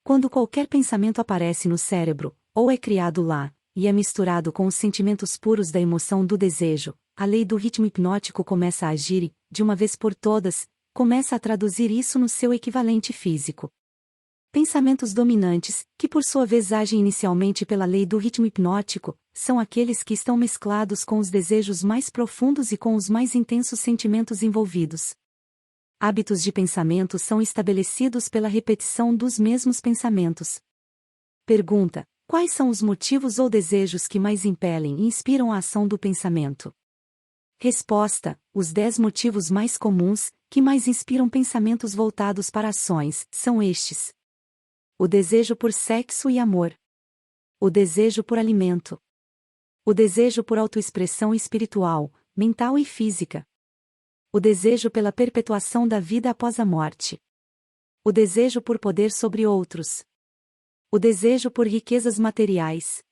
Quando qualquer pensamento aparece no cérebro, ou é criado lá, e é misturado com os sentimentos puros da emoção do desejo, a lei do ritmo hipnótico começa a agir e, de uma vez por todas, começa a traduzir isso no seu equivalente físico. Pensamentos dominantes, que por sua vez agem inicialmente pela lei do ritmo hipnótico, são aqueles que estão mesclados com os desejos mais profundos e com os mais intensos sentimentos envolvidos. Hábitos de pensamento são estabelecidos pela repetição dos mesmos pensamentos. Pergunta: quais são os motivos ou desejos que mais impelem e inspiram a ação do pensamento? Resposta: os 10 motivos mais comuns, que mais inspiram pensamentos voltados para ações, são estes: o desejo por sexo e amor, o desejo por alimento, o desejo por autoexpressão espiritual, mental e física, o desejo pela perpetuação da vida após a morte, o desejo por poder sobre outros, o desejo por riquezas materiais,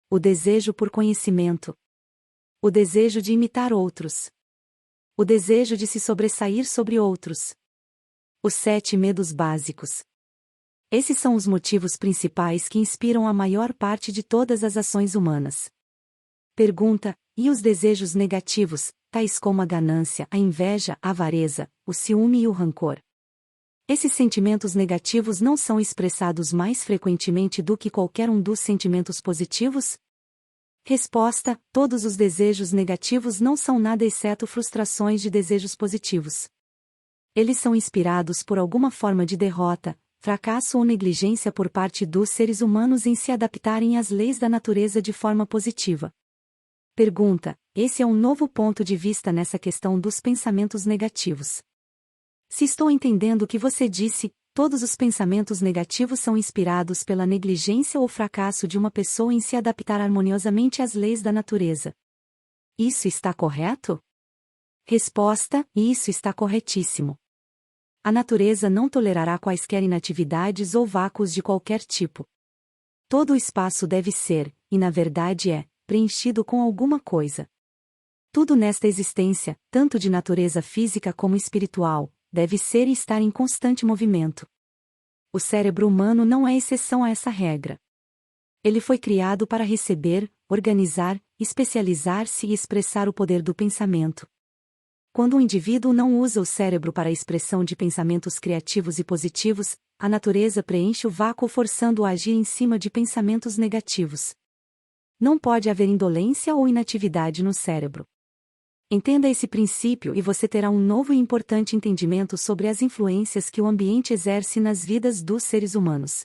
o desejo por conhecimento, o desejo de imitar outros, o desejo de se sobressair sobre outros. Os 7 medos básicos. Esses são os motivos principais que inspiram a maior parte de todas as ações humanas. Pergunta: e os desejos negativos, tais como a ganância, a inveja, a avareza, o ciúme e o rancor? Esses sentimentos negativos não são expressados mais frequentemente do que qualquer um dos sentimentos positivos? Resposta: todos os desejos negativos não são nada exceto frustrações de desejos positivos. Eles são inspirados por alguma forma de derrota, fracasso ou negligência por parte dos seres humanos em se adaptarem às leis da natureza de forma positiva. Pergunta: esse é um novo ponto de vista nessa questão dos pensamentos negativos. Se estou entendendo o que você disse, todos os pensamentos negativos são inspirados pela negligência ou fracasso de uma pessoa em se adaptar harmoniosamente às leis da natureza. Isso está correto? Resposta: isso está corretíssimo. A natureza não tolerará quaisquer inatividades ou vácuos de qualquer tipo. Todo o espaço deve ser, e na verdade é, preenchido com alguma coisa. Tudo nesta existência, tanto de natureza física como espiritual, deve ser e estar em constante movimento. O cérebro humano não é exceção a essa regra. Ele foi criado para receber, organizar, especializar-se e expressar o poder do pensamento. Quando um indivíduo não usa o cérebro para a expressão de pensamentos criativos e positivos, a natureza preenche o vácuo forçando-o a agir em cima de pensamentos negativos. Não pode haver indolência ou inatividade no cérebro. Entenda esse princípio e você terá um novo e importante entendimento sobre as influências que o ambiente exerce nas vidas dos seres humanos.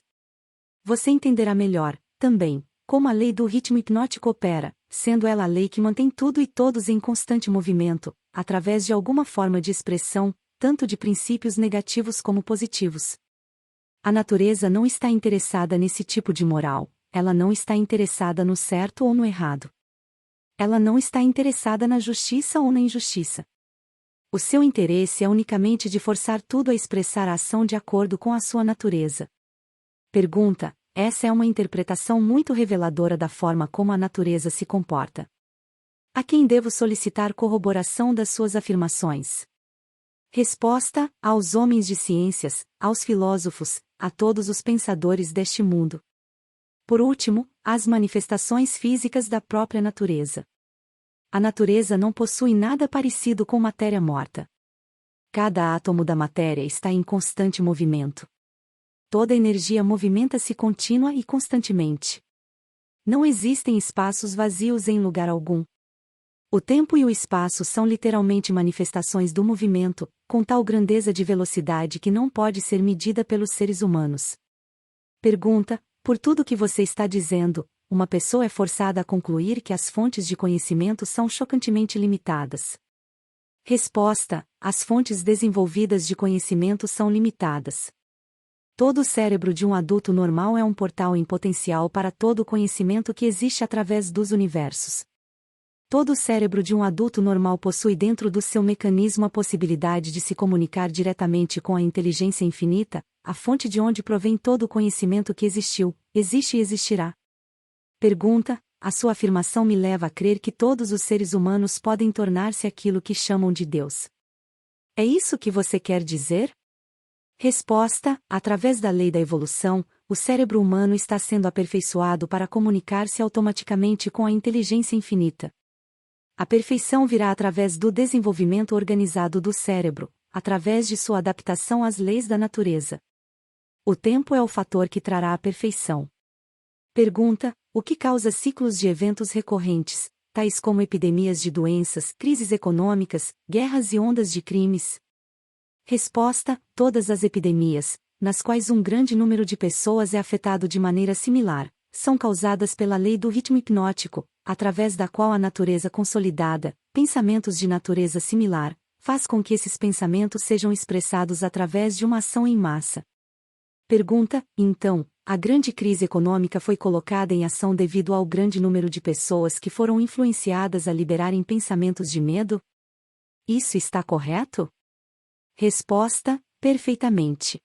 Você entenderá melhor, também, como a lei do ritmo hipnótico opera, sendo ela a lei que mantém tudo e todos em constante movimento, através de alguma forma de expressão, tanto de princípios negativos como positivos. A natureza não está interessada nesse tipo de moral, ela não está interessada no certo ou no errado. Ela não está interessada na justiça ou na injustiça. O seu interesse é unicamente de forçar tudo a expressar a ação de acordo com a sua natureza. Pergunta: essa é uma interpretação muito reveladora da forma como a natureza se comporta. A quem devo solicitar corroboração das suas afirmações? Resposta: aos homens de ciências, aos filósofos, a todos os pensadores deste mundo. Por último, às manifestações físicas da própria natureza. A natureza não possui nada parecido com matéria morta. Cada átomo da matéria está em constante movimento. Toda energia movimenta-se contínua e constantemente. Não existem espaços vazios em lugar algum. O tempo e o espaço são literalmente manifestações do movimento, com tal grandeza de velocidade que não pode ser medida pelos seres humanos. Pergunta: por tudo que você está dizendo, uma pessoa é forçada a concluir que as fontes de conhecimento são chocantemente limitadas. Resposta: as fontes desenvolvidas de conhecimento são limitadas. Todo o cérebro de um adulto normal é um portal em potencial para todo o conhecimento que existe através dos universos. Todo o cérebro de um adulto normal possui dentro do seu mecanismo a possibilidade de se comunicar diretamente com a inteligência infinita, a fonte de onde provém todo o conhecimento que existiu, existe e existirá. Pergunta: a sua afirmação me leva a crer que todos os seres humanos podem tornar-se aquilo que chamam de Deus. É isso que você quer dizer? Resposta: através da lei da evolução, o cérebro humano está sendo aperfeiçoado para comunicar-se automaticamente com a inteligência infinita. A perfeição virá através do desenvolvimento organizado do cérebro, através de sua adaptação às leis da natureza. O tempo é o fator que trará a perfeição. Pergunta: o que causa ciclos de eventos recorrentes, tais como epidemias de doenças, crises econômicas, guerras e ondas de crimes? Resposta: todas as epidemias, nas quais um grande número de pessoas é afetado de maneira similar, são causadas pela lei do ritmo hipnótico, através da qual a natureza consolidada, pensamentos de natureza similar, faz com que esses pensamentos sejam expressados através de uma ação em massa. Pergunta: então, a grande crise econômica foi colocada em ação devido ao grande número de pessoas que foram influenciadas a liberarem pensamentos de medo? Isso está correto? Resposta: perfeitamente.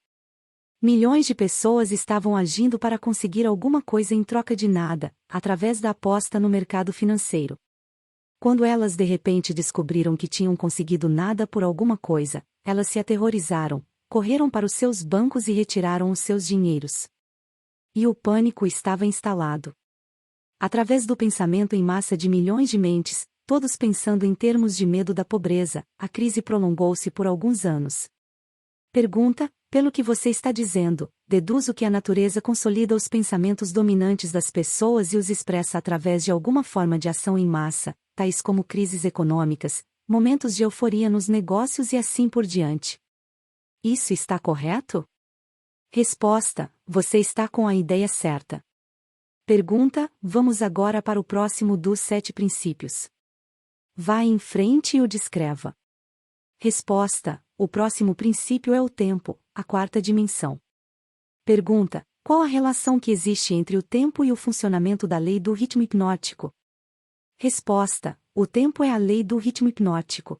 Milhões de pessoas estavam agindo para conseguir alguma coisa em troca de nada, através da aposta no mercado financeiro. Quando elas de repente descobriram que tinham conseguido nada por alguma coisa, elas se aterrorizaram, correram para os seus bancos e retiraram os seus dinheiros. E o pânico estava instalado. Através do pensamento em massa de milhões de mentes, todos pensando em termos de medo da pobreza, a crise prolongou-se por alguns anos. Pergunta: pelo que você está dizendo, deduzo que a natureza consolida os pensamentos dominantes das pessoas e os expressa através de alguma forma de ação em massa, tais como crises econômicas, momentos de euforia nos negócios e assim por diante. Isso está correto? Resposta: você está com a ideia certa. Pergunta: vamos agora para o próximo dos 7 princípios. Vá em frente e o descreva. Resposta: o próximo princípio é o tempo, a 4ª dimensão. Pergunta: qual a relação que existe entre o tempo e o funcionamento da lei do ritmo hipnótico? Resposta: o tempo é a lei do ritmo hipnótico.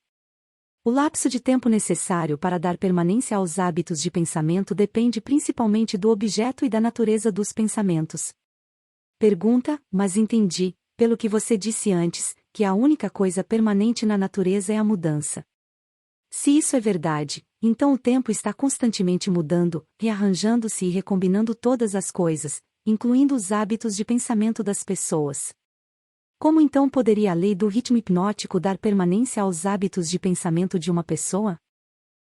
O lapso de tempo necessário para dar permanência aos hábitos de pensamento depende principalmente do objeto e da natureza dos pensamentos. Pergunta: mas entendi, pelo que você disse antes, que a única coisa permanente na natureza é a mudança. Se isso é verdade, então o tempo está constantemente mudando, rearranjando-se e recombinando todas as coisas, incluindo os hábitos de pensamento das pessoas. Como então poderia a lei do ritmo hipnótico dar permanência aos hábitos de pensamento de uma pessoa?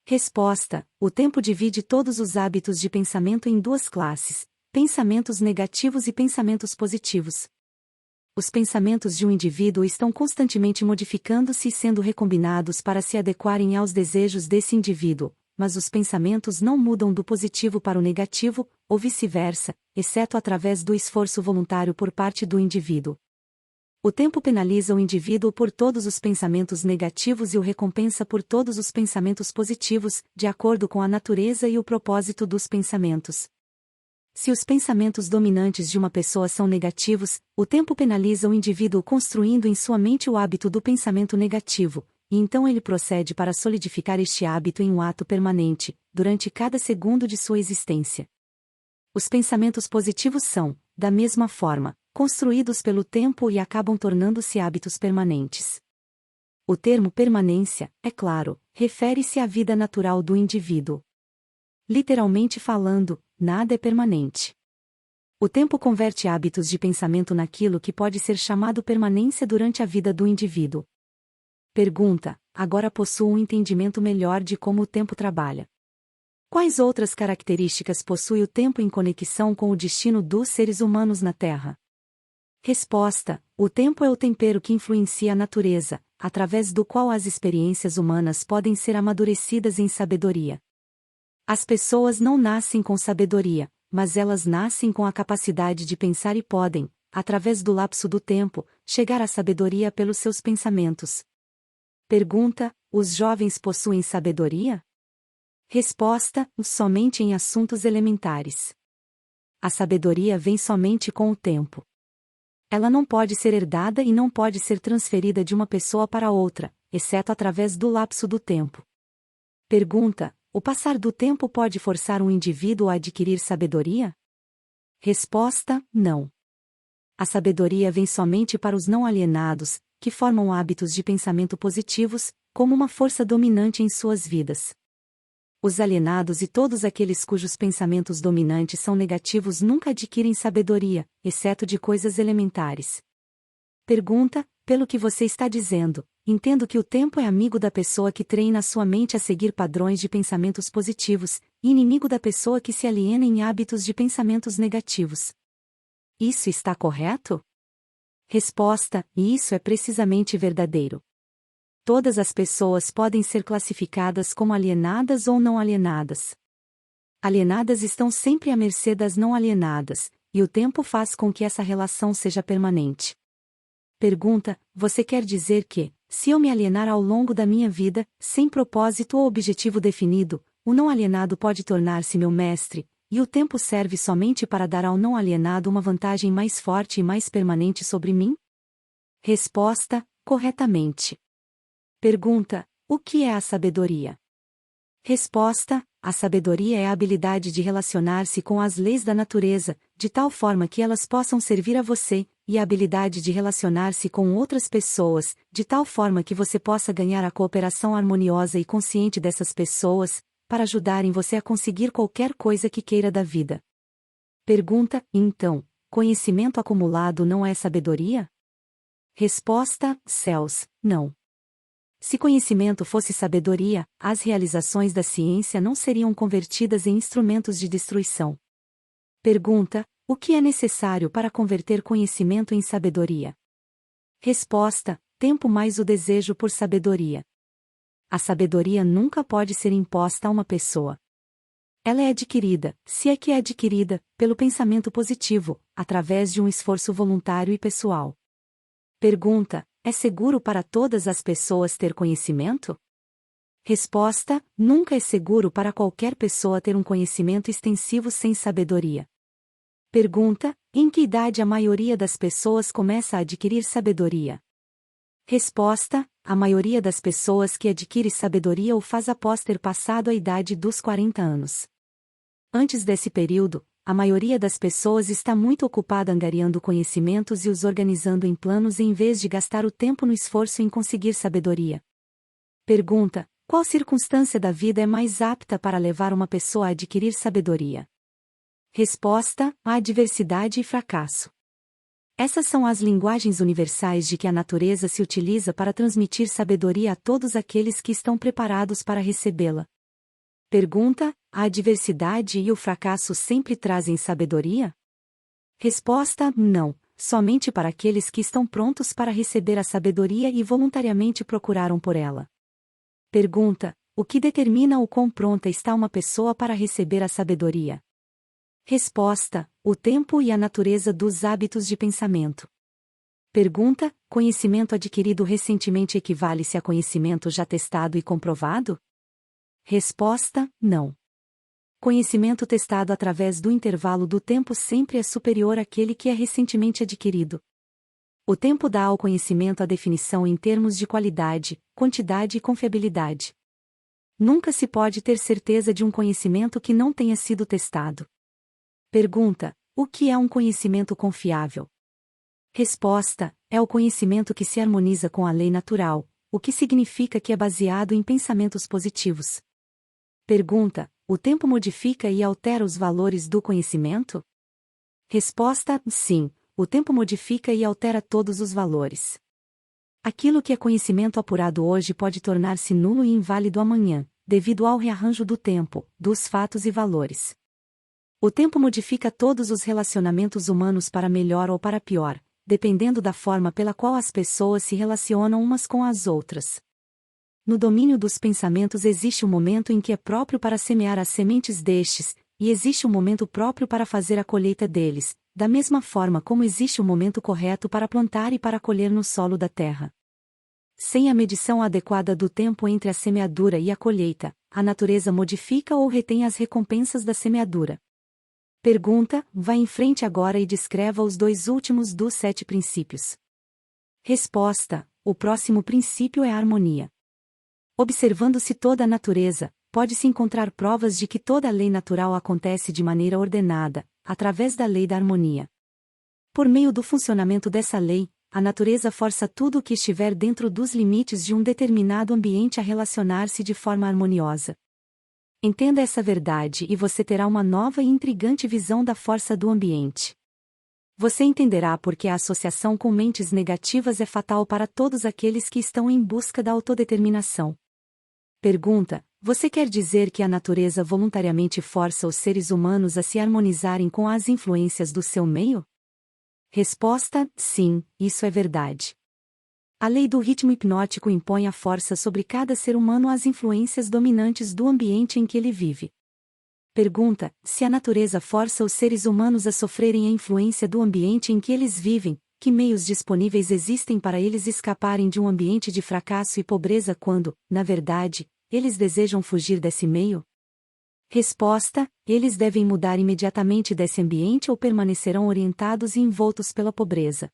Resposta: o tempo divide todos os hábitos de pensamento em 2 classes: pensamentos negativos e pensamentos positivos. Os pensamentos de um indivíduo estão constantemente modificando-se e sendo recombinados para se adequarem aos desejos desse indivíduo, mas os pensamentos não mudam do positivo para o negativo, ou vice-versa, exceto através do esforço voluntário por parte do indivíduo. O tempo penaliza o indivíduo por todos os pensamentos negativos e o recompensa por todos os pensamentos positivos, de acordo com a natureza e o propósito dos pensamentos. Se os pensamentos dominantes de uma pessoa são negativos, o tempo penaliza o indivíduo construindo em sua mente o hábito do pensamento negativo, e então ele procede para solidificar este hábito em um ato permanente, durante cada segundo de sua existência. Os pensamentos positivos são, da mesma forma, construídos pelo tempo e acabam tornando-se hábitos permanentes. O termo permanência, é claro, refere-se à vida natural do indivíduo. Literalmente falando, nada é permanente. O tempo converte hábitos de pensamento naquilo que pode ser chamado permanência durante a vida do indivíduo. Pergunta: agora possuo um entendimento melhor de como o tempo trabalha. Quais outras características possui o tempo em conexão com o destino dos seres humanos na Terra? Resposta: o tempo é o tempero que influencia a natureza, através do qual as experiências humanas podem ser amadurecidas em sabedoria. As pessoas não nascem com sabedoria, mas elas nascem com a capacidade de pensar e podem, através do lapso do tempo, chegar à sabedoria pelos seus pensamentos. Pergunta: os jovens possuem sabedoria? Resposta: somente em assuntos elementares. A sabedoria vem somente com o tempo. Ela não pode ser herdada e não pode ser transferida de uma pessoa para outra, exceto através do lapso do tempo. Pergunta: o passar do tempo pode forçar um indivíduo a adquirir sabedoria? Resposta: não. A sabedoria vem somente para os não alienados, que formam hábitos de pensamento positivos, como uma força dominante em suas vidas. Os alienados e todos aqueles cujos pensamentos dominantes são negativos nunca adquirem sabedoria, exceto de coisas elementares. Pergunta: pelo que você está dizendo, entendo que o tempo é amigo da pessoa que treina a sua mente a seguir padrões de pensamentos positivos, e inimigo da pessoa que se aliena em hábitos de pensamentos negativos. Isso está correto? Resposta: e isso é precisamente verdadeiro. Todas as pessoas podem ser classificadas como alienadas ou não alienadas. Alienadas estão sempre à mercê das não alienadas, e o tempo faz com que essa relação seja permanente. Pergunta: você quer dizer que, se eu me alienar ao longo da minha vida, sem propósito ou objetivo definido, o não alienado pode tornar-se meu mestre, e o tempo serve somente para dar ao não alienado uma vantagem mais forte e mais permanente sobre mim? Resposta: corretamente. Pergunta: o que é a sabedoria? Resposta: a sabedoria é a habilidade de relacionar-se com as leis da natureza, de tal forma que elas possam servir a você, e a habilidade de relacionar-se com outras pessoas, de tal forma que você possa ganhar a cooperação harmoniosa e consciente dessas pessoas, para ajudarem você a conseguir qualquer coisa que queira da vida. Pergunta: então, conhecimento acumulado não é sabedoria? Resposta: céus, não. Se conhecimento fosse sabedoria, as realizações da ciência não seriam convertidas em instrumentos de destruição. Pergunta: o que é necessário para converter conhecimento em sabedoria? Resposta: tempo mais o desejo por sabedoria. A sabedoria nunca pode ser imposta a uma pessoa. Ela é adquirida, se é que é adquirida, pelo pensamento positivo, através de um esforço voluntário e pessoal. Pergunta: é seguro para todas as pessoas ter conhecimento? Resposta: nunca é seguro para qualquer pessoa ter um conhecimento extensivo sem sabedoria. Pergunta: em que idade a maioria das pessoas começa a adquirir sabedoria? Resposta: a maioria das pessoas que adquire sabedoria o faz após ter passado a idade dos 40 anos. Antes desse período, a maioria das pessoas está muito ocupada angariando conhecimentos e os organizando em planos em vez de gastar o tempo no esforço em conseguir sabedoria. Pergunta: qual circunstância da vida é mais apta para levar uma pessoa a adquirir sabedoria? Resposta: a adversidade e fracasso. Essas são as linguagens universais de que a natureza se utiliza para transmitir sabedoria a todos aqueles que estão preparados para recebê-la. Pergunta: a adversidade e o fracasso sempre trazem sabedoria? Resposta: não, somente para aqueles que estão prontos para receber a sabedoria e voluntariamente procuraram por ela. Pergunta: o que determina o quão pronta está uma pessoa para receber a sabedoria? Resposta: o tempo e a natureza dos hábitos de pensamento. Pergunta: conhecimento adquirido recentemente equivale-se a conhecimento já testado e comprovado? Resposta: não. Conhecimento testado através do intervalo do tempo sempre é superior àquele que é recentemente adquirido. O tempo dá ao conhecimento a definição em termos de qualidade, quantidade e confiabilidade. Nunca se pode ter certeza de um conhecimento que não tenha sido testado. Pergunta: o que é um conhecimento confiável? Resposta: é o conhecimento que se harmoniza com a lei natural, o que significa que é baseado em pensamentos positivos. Pergunta: o tempo modifica e altera os valores do conhecimento? Resposta: sim, o tempo modifica e altera todos os valores. Aquilo que é conhecimento apurado hoje pode tornar-se nulo e inválido amanhã, devido ao rearranjo do tempo, dos fatos e valores. O tempo modifica todos os relacionamentos humanos para melhor ou para pior, dependendo da forma pela qual as pessoas se relacionam umas com as outras. No domínio dos pensamentos existe um momento em que é próprio para semear as sementes destes, e existe um momento próprio para fazer a colheita deles, da mesma forma como existe um momento correto para plantar e para colher no solo da terra. Sem a medição adequada do tempo entre a semeadura e a colheita, a natureza modifica ou retém as recompensas da semeadura. Pergunta: vá em frente agora e descreva os 2 últimos dos 7 princípios. Resposta: o próximo princípio é a harmonia. Observando-se toda a natureza, pode-se encontrar provas de que toda a lei natural acontece de maneira ordenada, através da lei da harmonia. Por meio do funcionamento dessa lei, a natureza força tudo o que estiver dentro dos limites de um determinado ambiente a relacionar-se de forma harmoniosa. Entenda essa verdade e você terá uma nova e intrigante visão da força do ambiente. Você entenderá por que a associação com mentes negativas é fatal para todos aqueles que estão em busca da autodeterminação. Pergunta: você quer dizer que a natureza voluntariamente força os seres humanos a se harmonizarem com as influências do seu meio? Resposta: sim, isso é verdade. A lei do ritmo hipnótico impõe a força sobre cada ser humano às influências dominantes do ambiente em que ele vive. Pergunta: se a natureza força os seres humanos a sofrerem a influência do ambiente em que eles vivem, que meios disponíveis existem para eles escaparem de um ambiente de fracasso e pobreza quando, na verdade, eles desejam fugir desse meio? Resposta: eles devem mudar imediatamente desse ambiente ou permanecerão orientados e envoltos pela pobreza.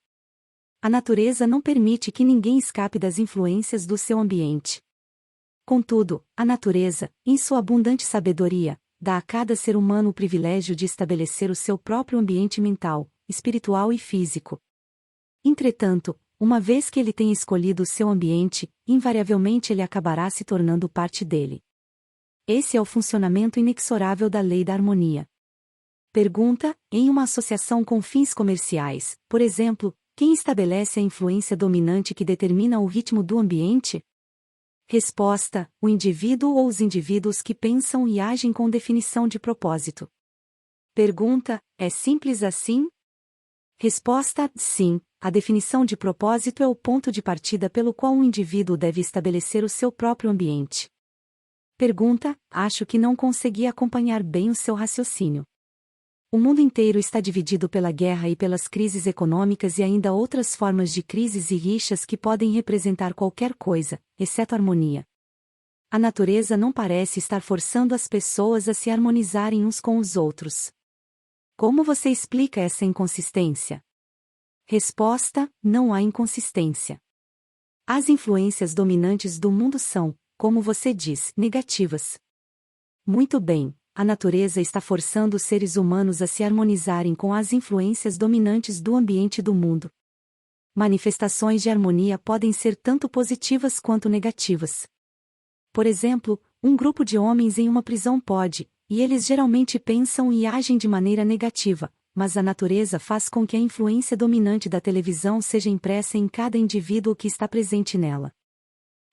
A natureza não permite que ninguém escape das influências do seu ambiente. Contudo, a natureza, em sua abundante sabedoria, dá a cada ser humano o privilégio de estabelecer o seu próprio ambiente mental, espiritual e físico. Entretanto, uma vez que ele tenha escolhido o seu ambiente, invariavelmente ele acabará se tornando parte dele. Esse é o funcionamento inexorável da lei da harmonia. Pergunta: em uma associação com fins comerciais, por exemplo, quem estabelece a influência dominante que determina o ritmo do ambiente? Resposta: o indivíduo ou os indivíduos que pensam e agem com definição de propósito. Pergunta: é simples assim? Resposta: sim, a definição de propósito é o ponto de partida pelo qual um indivíduo deve estabelecer o seu próprio ambiente. Pergunta: acho que não consegui acompanhar bem o seu raciocínio. O mundo inteiro está dividido pela guerra e pelas crises econômicas e ainda outras formas de crises e rixas que podem representar qualquer coisa, exceto harmonia. A natureza não parece estar forçando as pessoas a se harmonizarem uns com os outros. Como você explica essa inconsistência? Resposta: não há inconsistência. As influências dominantes do mundo são, como você diz, negativas. Muito bem. A natureza está forçando os seres humanos a se harmonizarem com as influências dominantes do ambiente do mundo. Manifestações de harmonia podem ser tanto positivas quanto negativas. Por exemplo, um grupo de homens em uma prisão pode, e eles geralmente pensam e agem de maneira negativa, mas a natureza faz com que a influência dominante da televisão seja impressa em cada indivíduo que está presente nela.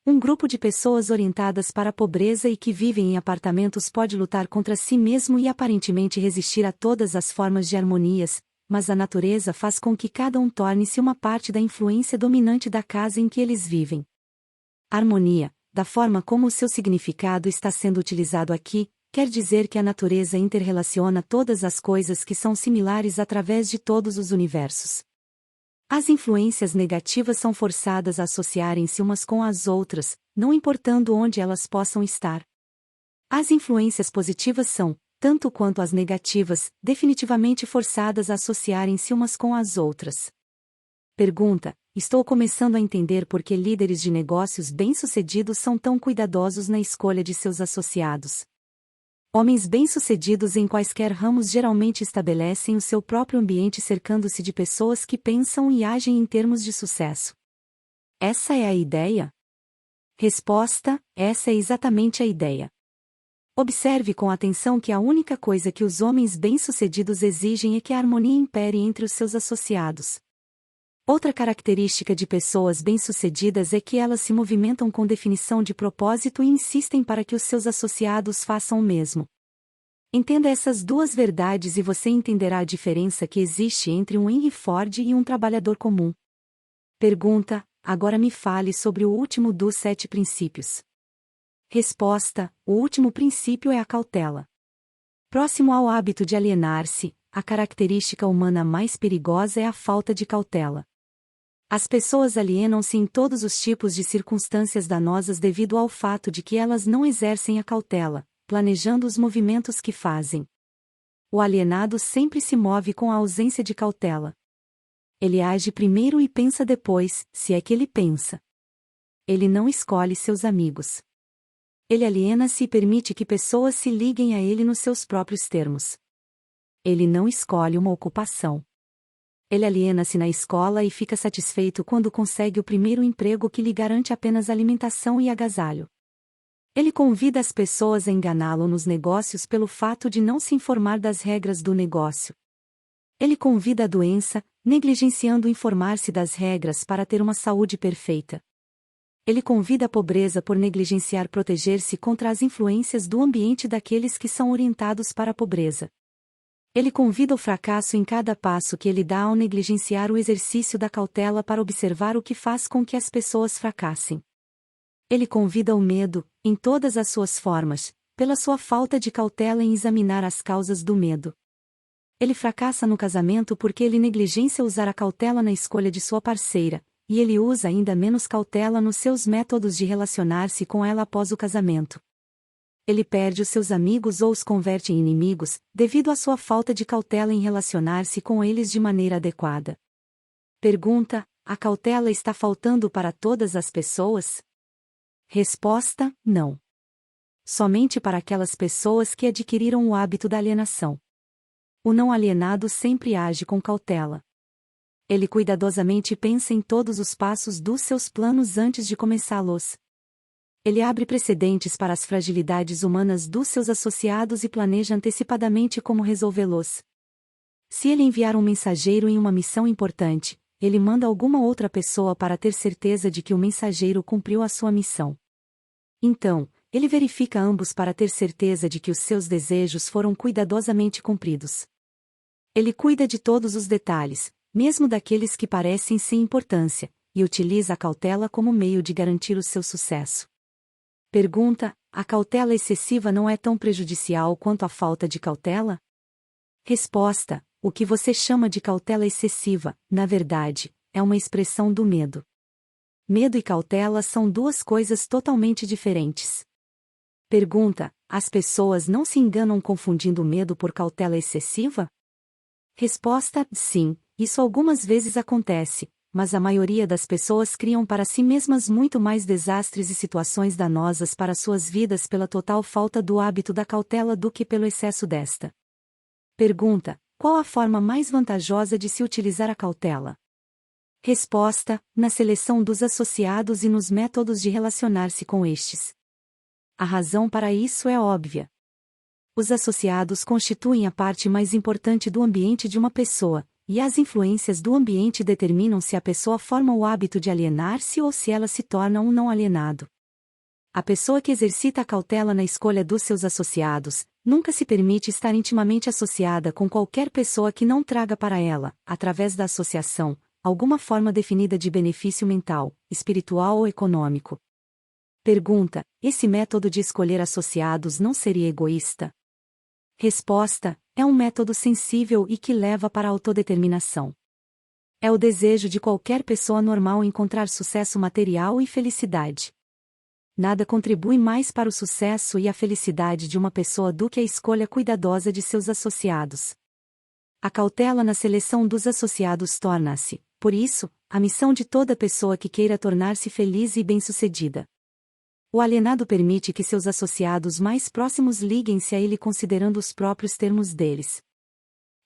Um grupo de pessoas orientadas para a pobreza e que vivem em apartamentos pode lutar contra si mesmo e aparentemente resistir a todas as formas de harmonias, mas a natureza faz com que cada um torne-se uma parte da influência dominante da casa em que eles vivem. Harmonia, da forma como o seu significado está sendo utilizado aqui, quer dizer que a natureza interrelaciona todas as coisas que são similares através de todos os universos. As influências negativas são forçadas a associarem-se umas com as outras, não importando onde elas possam estar. As influências positivas são, tanto quanto as negativas, definitivamente forçadas a associarem-se umas com as outras. Pergunta: estou começando a entender por que líderes de negócios bem-sucedidos são tão cuidadosos na escolha de seus associados. Homens bem-sucedidos em quaisquer ramos geralmente estabelecem o seu próprio ambiente cercando-se de pessoas que pensam e agem em termos de sucesso. Essa é a ideia? Resposta: essa é exatamente a ideia. Observe com atenção que a única coisa que os homens bem-sucedidos exigem é que a harmonia impere entre os seus associados. Outra característica de pessoas bem-sucedidas é que elas se movimentam com definição de propósito e insistem para que os seus associados façam o mesmo. Entenda essas duas verdades e você entenderá a diferença que existe entre um Henry Ford e um trabalhador comum. Pergunta: agora me fale sobre o último dos 7 princípios. Resposta: o último princípio é a cautela. Próximo ao hábito de alienar-se, a característica humana mais perigosa é a falta de cautela. As pessoas alienam-se em todos os tipos de circunstâncias danosas devido ao fato de que elas não exercem a cautela, planejando os movimentos que fazem. O alienado sempre se move com a ausência de cautela. Ele age primeiro e pensa depois, se é que ele pensa. Ele não escolhe seus amigos. Ele aliena-se e permite que pessoas se liguem a ele nos seus próprios termos. Ele não escolhe uma ocupação. Ele aliena-se na escola e fica satisfeito quando consegue o primeiro emprego que lhe garante apenas alimentação e agasalho. Ele convida as pessoas a enganá-lo nos negócios pelo fato de não se informar das regras do negócio. Ele convida a doença, negligenciando informar-se das regras para ter uma saúde perfeita. Ele convida a pobreza por negligenciar proteger-se contra as influências do ambiente daqueles que são orientados para a pobreza. Ele convida o fracasso em cada passo que ele dá ao negligenciar o exercício da cautela para observar o que faz com que as pessoas fracassem. Ele convida o medo, em todas as suas formas, pela sua falta de cautela em examinar as causas do medo. Ele fracassa no casamento porque ele negligencia usar a cautela na escolha de sua parceira, e ele usa ainda menos cautela nos seus métodos de relacionar-se com ela após o casamento. Ele perde os seus amigos ou os converte em inimigos, devido à sua falta de cautela em relacionar-se com eles de maneira adequada. Pergunta: a cautela está faltando para todas as pessoas? Resposta: não. Somente para aquelas pessoas que adquiriram o hábito da alienação. O não alienado sempre age com cautela. Ele cuidadosamente pensa em todos os passos dos seus planos antes de começá-los. Ele abre precedentes para as fragilidades humanas dos seus associados e planeja antecipadamente como resolvê-los. Se ele enviar um mensageiro em uma missão importante, ele manda alguma outra pessoa para ter certeza de que o mensageiro cumpriu a sua missão. Então, ele verifica ambos para ter certeza de que os seus desejos foram cuidadosamente cumpridos. Ele cuida de todos os detalhes, mesmo daqueles que parecem sem importância, e utiliza a cautela como meio de garantir o seu sucesso. Pergunta: a cautela excessiva não é tão prejudicial quanto a falta de cautela? Resposta: o que você chama de cautela excessiva, na verdade, é uma expressão do medo. Medo e cautela são duas coisas totalmente diferentes. Pergunta: as pessoas não se enganam confundindo medo por cautela excessiva? Resposta: sim, isso algumas vezes acontece, mas a maioria das pessoas criam para si mesmas muito mais desastres e situações danosas para suas vidas pela total falta do hábito da cautela do que pelo excesso desta. Pergunta: qual a forma mais vantajosa de se utilizar a cautela? Resposta: na seleção dos associados e nos métodos de relacionar-se com estes. A razão para isso é óbvia. Os associados constituem a parte mais importante do ambiente de uma pessoa, e as influências do ambiente determinam se a pessoa forma o hábito de alienar-se ou se ela se torna um não alienado. A pessoa que exercita a cautela na escolha dos seus associados, nunca se permite estar intimamente associada com qualquer pessoa que não traga para ela, através da associação, alguma forma definida de benefício mental, espiritual ou econômico. Pergunta: esse método de escolher associados não seria egoísta? Resposta: é um método sensível e que leva para a autodeterminação. É o desejo de qualquer pessoa normal encontrar sucesso material e felicidade. Nada contribui mais para o sucesso e a felicidade de uma pessoa do que a escolha cuidadosa de seus associados. A cautela na seleção dos associados torna-se, por isso, a missão de toda pessoa que queira tornar-se feliz e bem-sucedida. O alienado permite que seus associados mais próximos liguem-se a ele considerando os próprios termos deles.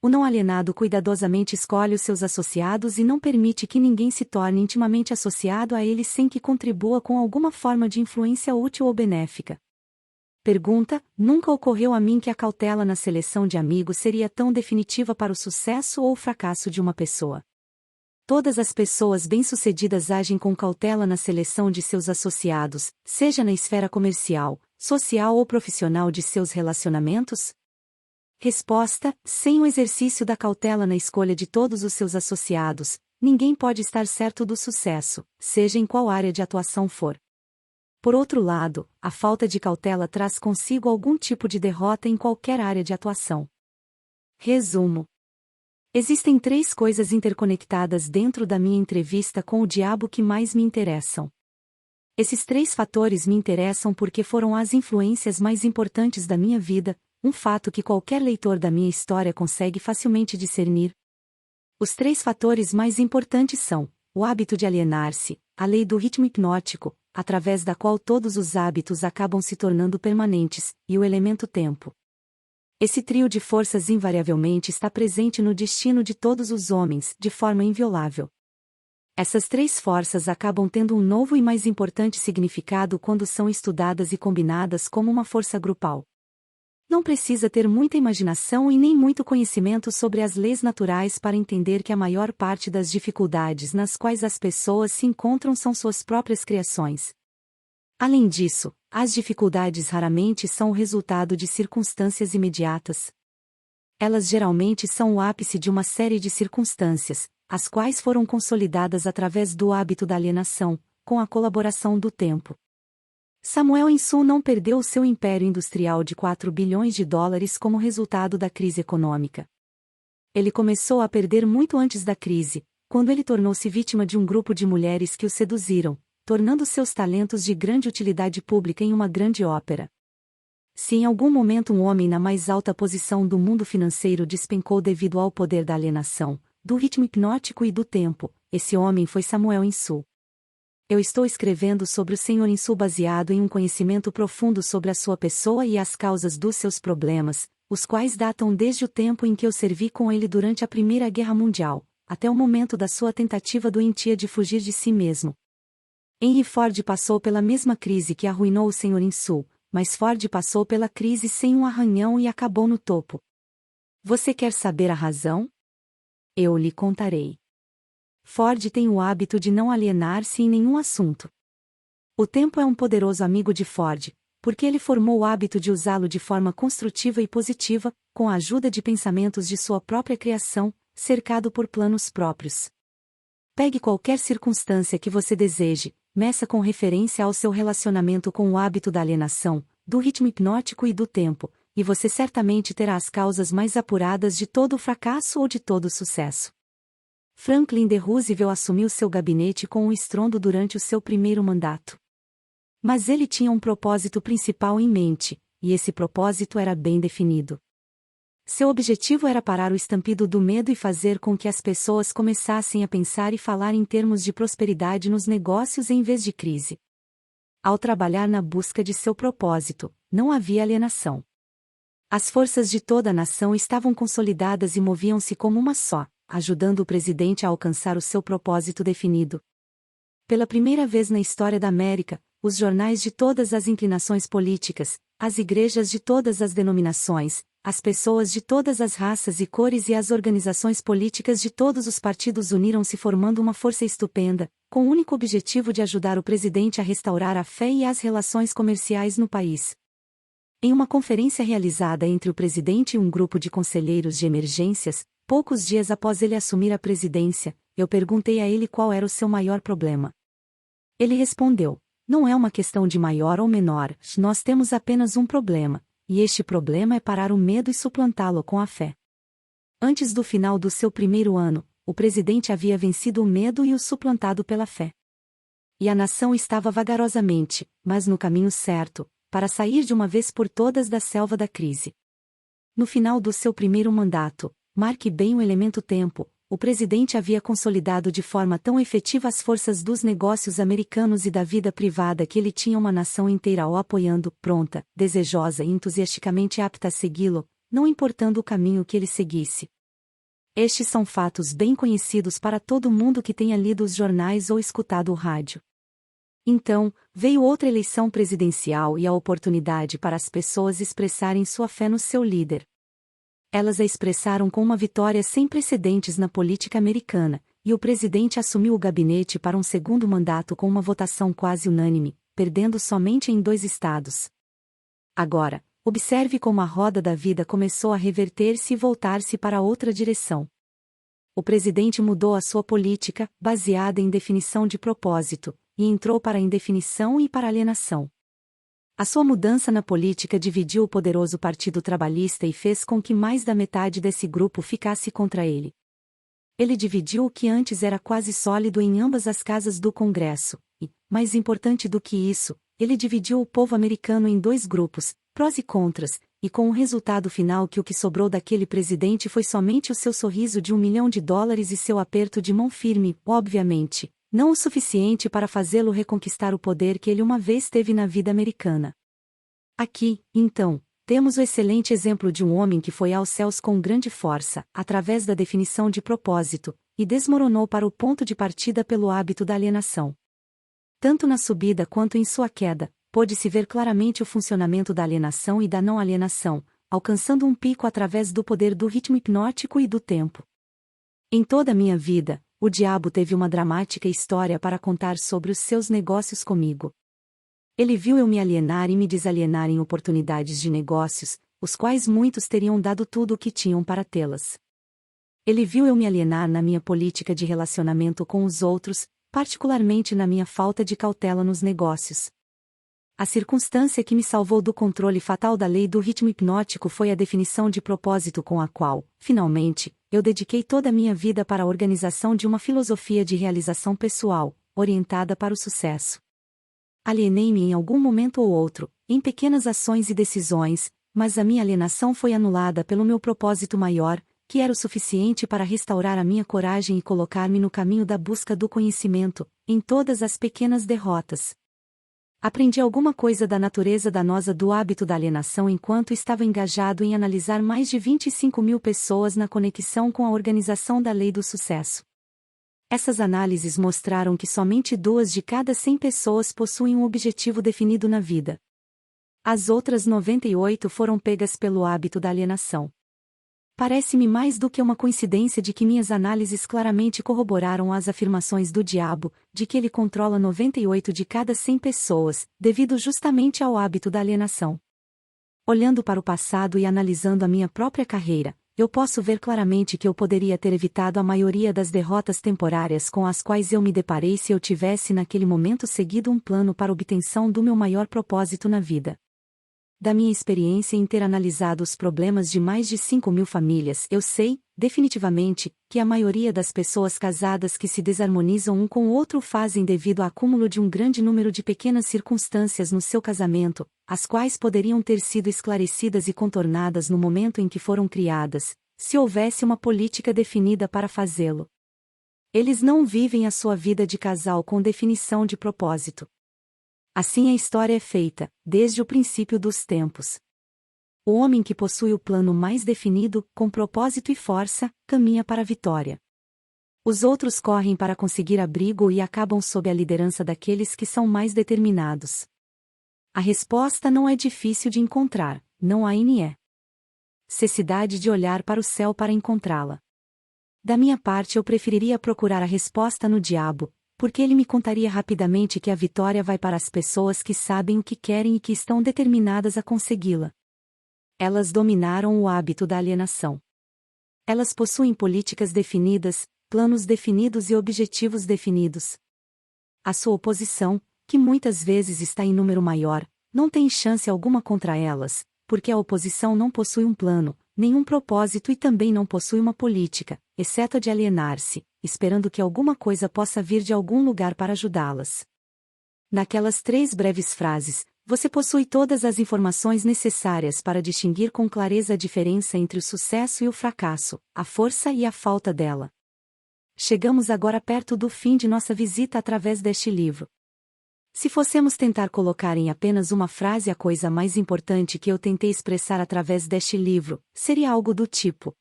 O não alienado cuidadosamente escolhe os seus associados e não permite que ninguém se torne intimamente associado a ele sem que contribua com alguma forma de influência útil ou benéfica. Pergunta: nunca ocorreu a mim que a cautela na seleção de amigos seria tão definitiva para o sucesso ou o fracasso de uma pessoa. Todas as pessoas bem-sucedidas agem com cautela na seleção de seus associados, seja na esfera comercial, social ou profissional de seus relacionamentos? Resposta: sem o exercício da cautela na escolha de todos os seus associados, ninguém pode estar certo do sucesso, seja em qual área de atuação for. Por outro lado, a falta de cautela traz consigo algum tipo de derrota em qualquer área de atuação. Resumo: existem 3 coisas interconectadas dentro da minha entrevista com o diabo que mais me interessam. Esses 3 fatores me interessam porque foram as influências mais importantes da minha vida, um fato que qualquer leitor da minha história consegue facilmente discernir. Os 3 fatores mais importantes são: o hábito de alienar-se, a lei do ritmo hipnótico, através da qual todos os hábitos acabam se tornando permanentes, e o elemento tempo. Esse trio de forças invariavelmente está presente no destino de todos os homens, de forma inviolável. Essas 3 forças acabam tendo um novo e mais importante significado quando são estudadas e combinadas como uma força grupal. Não precisa ter muita imaginação e nem muito conhecimento sobre as leis naturais para entender que a maior parte das dificuldades nas quais as pessoas se encontram são suas próprias criações. Além disso, as dificuldades raramente são o resultado de circunstâncias imediatas. Elas geralmente são o ápice de uma série de circunstâncias, as quais foram consolidadas através do hábito da alienação, com a colaboração do tempo. Samuel Insull não perdeu o seu império industrial de 4 bilhões de dólares como resultado da crise econômica. Ele começou a perder muito antes da crise, quando ele tornou-se vítima de um grupo de mulheres que o seduziram, tornando seus talentos de grande utilidade pública em uma grande ópera. Se em algum momento um homem na mais alta posição do mundo financeiro despencou devido ao poder da alienação, do ritmo hipnótico e do tempo, esse homem foi Samuel Insull. Eu estou escrevendo sobre o Sr. Insull baseado em um conhecimento profundo sobre a sua pessoa e as causas dos seus problemas, os quais datam desde o tempo em que eu servi com ele durante a Primeira Guerra Mundial, até o momento da sua tentativa doentia de fugir de si mesmo. Henry Ford passou pela mesma crise que arruinou o Sr. Insull, mas Ford passou pela crise sem um arranhão e acabou no topo. Você quer saber a razão? Eu lhe contarei. Ford tem o hábito de não alienar-se em nenhum assunto. O tempo é um poderoso amigo de Ford, porque ele formou o hábito de usá-lo de forma construtiva e positiva, com a ajuda de pensamentos de sua própria criação, cercado por planos próprios. Pegue qualquer circunstância que você deseje, meça com referência ao seu relacionamento com o hábito da alienação, do ritmo hipnótico e do tempo, e você certamente terá as causas mais apuradas de todo o fracasso ou de todo o sucesso. Franklin D. Roosevelt assumiu seu gabinete com um estrondo durante o seu primeiro mandato. Mas ele tinha um propósito principal em mente, e esse propósito era bem definido. Seu objetivo era parar o estampido do medo e fazer com que as pessoas começassem a pensar e falar em termos de prosperidade nos negócios em vez de crise. Ao trabalhar na busca de seu propósito, não havia alienação. As forças de toda a nação estavam consolidadas e moviam-se como uma só, ajudando o presidente a alcançar o seu propósito definido. Pela primeira vez na história da América, os jornais de todas as inclinações políticas, as igrejas de todas as denominações, as pessoas de todas as raças e cores e as organizações políticas de todos os partidos uniram-se formando uma força estupenda, com o único objetivo de ajudar o presidente a restaurar a fé e as relações comerciais no país. Em uma conferência realizada entre o presidente e um grupo de conselheiros de emergências, poucos dias após ele assumir a presidência, eu perguntei a ele qual era o seu maior problema. Ele respondeu: não é uma questão de maior ou menor, nós temos apenas um problema, e este problema é parar o medo e suplantá-lo com a fé. Antes do final do seu primeiro ano, o presidente havia vencido o medo e o suplantado pela fé. E a nação estava vagarosamente, mas no caminho certo, para sair de uma vez por todas da selva da crise. No final do seu primeiro mandato, marque bem o elemento tempo, o presidente havia consolidado de forma tão efetiva as forças dos negócios americanos e da vida privada que ele tinha uma nação inteira o apoiando, pronta, desejosa e entusiasticamente apta a segui-lo, não importando o caminho que ele seguisse. Estes são fatos bem conhecidos para todo mundo que tenha lido os jornais ou escutado o rádio. Então, veio outra eleição presidencial e a oportunidade para as pessoas expressarem sua fé no seu líder. Elas a expressaram com uma vitória sem precedentes na política americana, e o presidente assumiu o gabinete para um segundo mandato com uma votação quase unânime, perdendo somente em 2 estados. Agora, observe como a roda da vida começou a reverter-se e voltar-se para outra direção. O presidente mudou a sua política, baseada em definição de propósito, e entrou para a indefinição e para a alienação. A sua mudança na política dividiu o poderoso Partido Trabalhista e fez com que mais da metade desse grupo ficasse contra ele. Ele dividiu o que antes era quase sólido em ambas as casas do Congresso, e, mais importante do que isso, ele dividiu o povo americano em 2 grupos, prós e contras, e com o resultado final que o que sobrou daquele presidente foi somente o seu sorriso de $1 milhão e seu aperto de mão firme, obviamente, não o suficiente para fazê-lo reconquistar o poder que ele uma vez teve na vida americana. Aqui, então, temos o excelente exemplo de um homem que foi aos céus com grande força, através da definição de propósito, e desmoronou para o ponto de partida pelo hábito da alienação. Tanto na subida quanto em sua queda, pôde-se ver claramente o funcionamento da alienação e da não alienação, alcançando um pico através do poder do ritmo hipnótico e do tempo. Em toda a minha vida, o diabo teve uma dramática história para contar sobre os seus negócios comigo. Ele viu eu me alienar e me desalienar em oportunidades de negócios, os quais muitos teriam dado tudo o que tinham para tê-las. Ele viu eu me alienar na minha política de relacionamento com os outros, particularmente na minha falta de cautela nos negócios. A circunstância que me salvou do controle fatal da lei do ritmo hipnótico foi a definição de propósito com a qual, finalmente, eu dediquei toda a minha vida para a organização de uma filosofia de realização pessoal, orientada para o sucesso. Alienei-me em algum momento ou outro, em pequenas ações e decisões, mas a minha alienação foi anulada pelo meu propósito maior, que era o suficiente para restaurar a minha coragem e colocar-me no caminho da busca do conhecimento, em todas as pequenas derrotas. Aprendi alguma coisa da natureza danosa do hábito da alienação enquanto estava engajado em analisar mais de 25 mil pessoas na conexão com a organização da lei do sucesso. Essas análises mostraram que somente 2 de cada 100 pessoas possuem um objetivo definido na vida. As outras 98 foram pegas pelo hábito da alienação. Parece-me mais do que uma coincidência de que minhas análises claramente corroboraram as afirmações do diabo, de que ele controla 98 de cada 100 pessoas, devido justamente ao hábito da alienação. Olhando para o passado e analisando a minha própria carreira, eu posso ver claramente que eu poderia ter evitado a maioria das derrotas temporárias com as quais eu me deparei se eu tivesse naquele momento seguido um plano para a obtenção do meu maior propósito na vida. Da minha experiência em ter analisado os problemas de mais de 5 mil famílias, eu sei, definitivamente, que a maioria das pessoas casadas que se desarmonizam um com o outro fazem devido ao acúmulo de um grande número de pequenas circunstâncias no seu casamento, as quais poderiam ter sido esclarecidas e contornadas no momento em que foram criadas, se houvesse uma política definida para fazê-lo. Eles não vivem a sua vida de casal com definição de propósito. Assim a história é feita, desde o princípio dos tempos. O homem que possui o plano mais definido, com propósito e força, caminha para a vitória. Os outros correm para conseguir abrigo e acabam sob a liderança daqueles que são mais determinados. A resposta não é difícil de encontrar, não há necessidade de olhar para o céu para encontrá-la. Da minha parte eu preferiria procurar a resposta no diabo, porque ele me contaria rapidamente que a vitória vai para as pessoas que sabem o que querem e que estão determinadas a consegui-la. Elas dominaram o hábito da alienação. Elas possuem políticas definidas, planos definidos e objetivos definidos. A sua oposição, que muitas vezes está em número maior, não tem chance alguma contra elas, porque a oposição não possui um plano, nenhum propósito e também não possui uma política, exceto a de alienar-se, esperando que alguma coisa possa vir de algum lugar para ajudá-las. Naquelas 3 breves frases, você possui todas as informações necessárias para distinguir com clareza a diferença entre o sucesso e o fracasso, a força e a falta dela. Chegamos agora perto do fim de nossa visita através deste livro. Se fossemos tentar colocar em apenas uma frase a coisa mais importante que eu tentei expressar através deste livro, seria algo do tipo: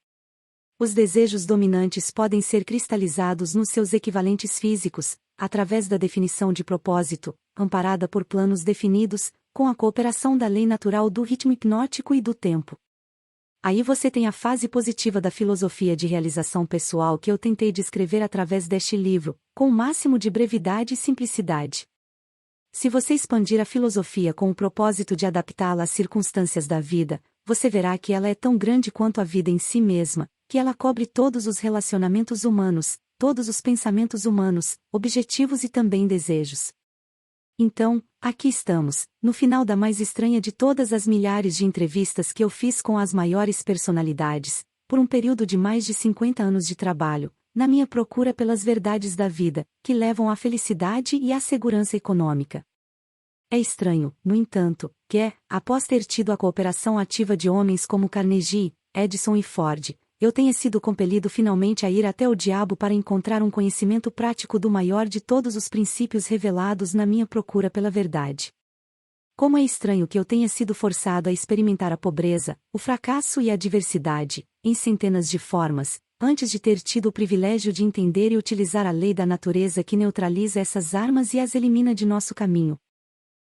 os desejos dominantes podem ser cristalizados nos seus equivalentes físicos, através da definição de propósito, amparada por planos definidos, com a cooperação da lei natural do ritmo hipnótico e do tempo. Aí você tem a fase positiva da filosofia de realização pessoal que eu tentei descrever através deste livro, com o máximo de brevidade e simplicidade. Se você expandir a filosofia com o propósito de adaptá-la às circunstâncias da vida, você verá que ela é tão grande quanto a vida em si mesma, que ela cobre todos os relacionamentos humanos, todos os pensamentos humanos, objetivos e também desejos. Então, aqui estamos, no final da mais estranha de todas as milhares de entrevistas que eu fiz com as maiores personalidades, por um período de mais de 50 anos de trabalho, na minha procura pelas verdades da vida, que levam à felicidade e à segurança econômica. É estranho, no entanto, que, após ter tido a cooperação ativa de homens como Carnegie, Edison e Ford, eu tenha sido compelido finalmente a ir até o diabo para encontrar um conhecimento prático do maior de todos os princípios revelados na minha procura pela verdade. Como é estranho que eu tenha sido forçado a experimentar a pobreza, o fracasso e a adversidade, em centenas de formas, antes de ter tido o privilégio de entender e utilizar a lei da natureza que neutraliza essas armas e as elimina de nosso caminho.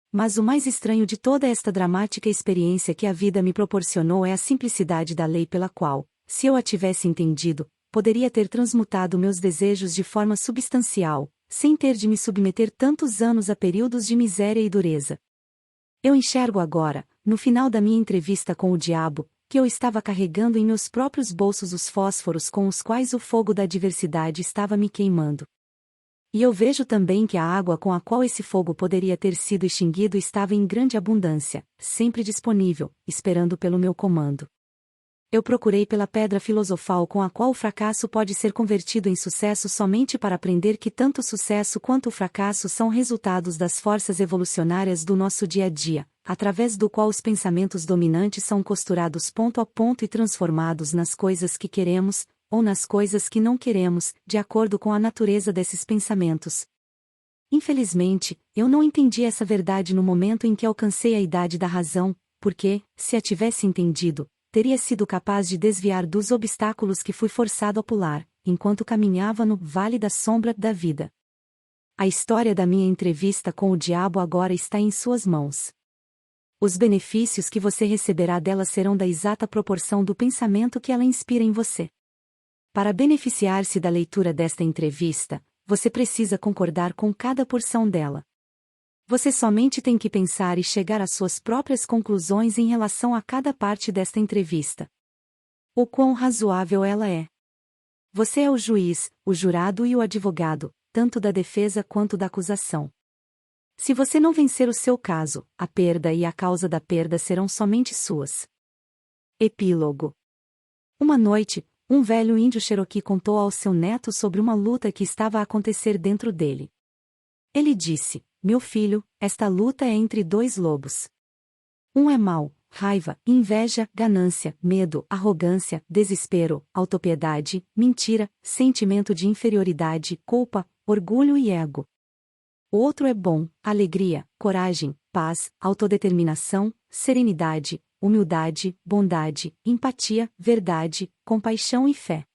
Mas o mais estranho de toda esta dramática experiência que a vida me proporcionou é a simplicidade da lei pela qual, se eu a tivesse entendido, poderia ter transmutado meus desejos de forma substancial, sem ter de me submeter tantos anos a períodos de miséria e dureza. Eu enxergo agora, no final da minha entrevista com o diabo, que eu estava carregando em meus próprios bolsos os fósforos com os quais o fogo da adversidade estava me queimando. E eu vejo também que a água com a qual esse fogo poderia ter sido extinguido estava em grande abundância, sempre disponível, esperando pelo meu comando. Eu procurei pela pedra filosofal com a qual o fracasso pode ser convertido em sucesso somente para aprender que tanto o sucesso quanto o fracasso são resultados das forças evolucionárias do nosso dia a dia, através do qual os pensamentos dominantes são costurados ponto a ponto e transformados nas coisas que queremos, ou nas coisas que não queremos, de acordo com a natureza desses pensamentos. Infelizmente, eu não entendi essa verdade no momento em que alcancei a idade da razão, porque, se a tivesse entendido, teria sido capaz de desviar dos obstáculos que fui forçado a pular, enquanto caminhava no vale da sombra da vida. A história da minha entrevista com o diabo agora está em suas mãos. Os benefícios que você receberá dela serão da exata proporção do pensamento que ela inspira em você. Para beneficiar-se da leitura desta entrevista, você precisa concordar com cada porção dela. Você somente tem que pensar e chegar às suas próprias conclusões em relação a cada parte desta entrevista. O quão razoável ela é. Você é o juiz, o jurado e o advogado, tanto da defesa quanto da acusação. Se você não vencer o seu caso, a perda e a causa da perda serão somente suas. Epílogo. Uma noite, um velho índio Cherokee contou ao seu neto sobre uma luta que estava a acontecer dentro dele. Ele disse: "Meu filho, esta luta é entre dois lobos. Um é mau, raiva, inveja, ganância, medo, arrogância, desespero, autopiedade, mentira, sentimento de inferioridade, culpa, orgulho e ego. O outro é bom, alegria, coragem, paz, autodeterminação, serenidade, humildade, bondade, empatia, verdade, compaixão e fé."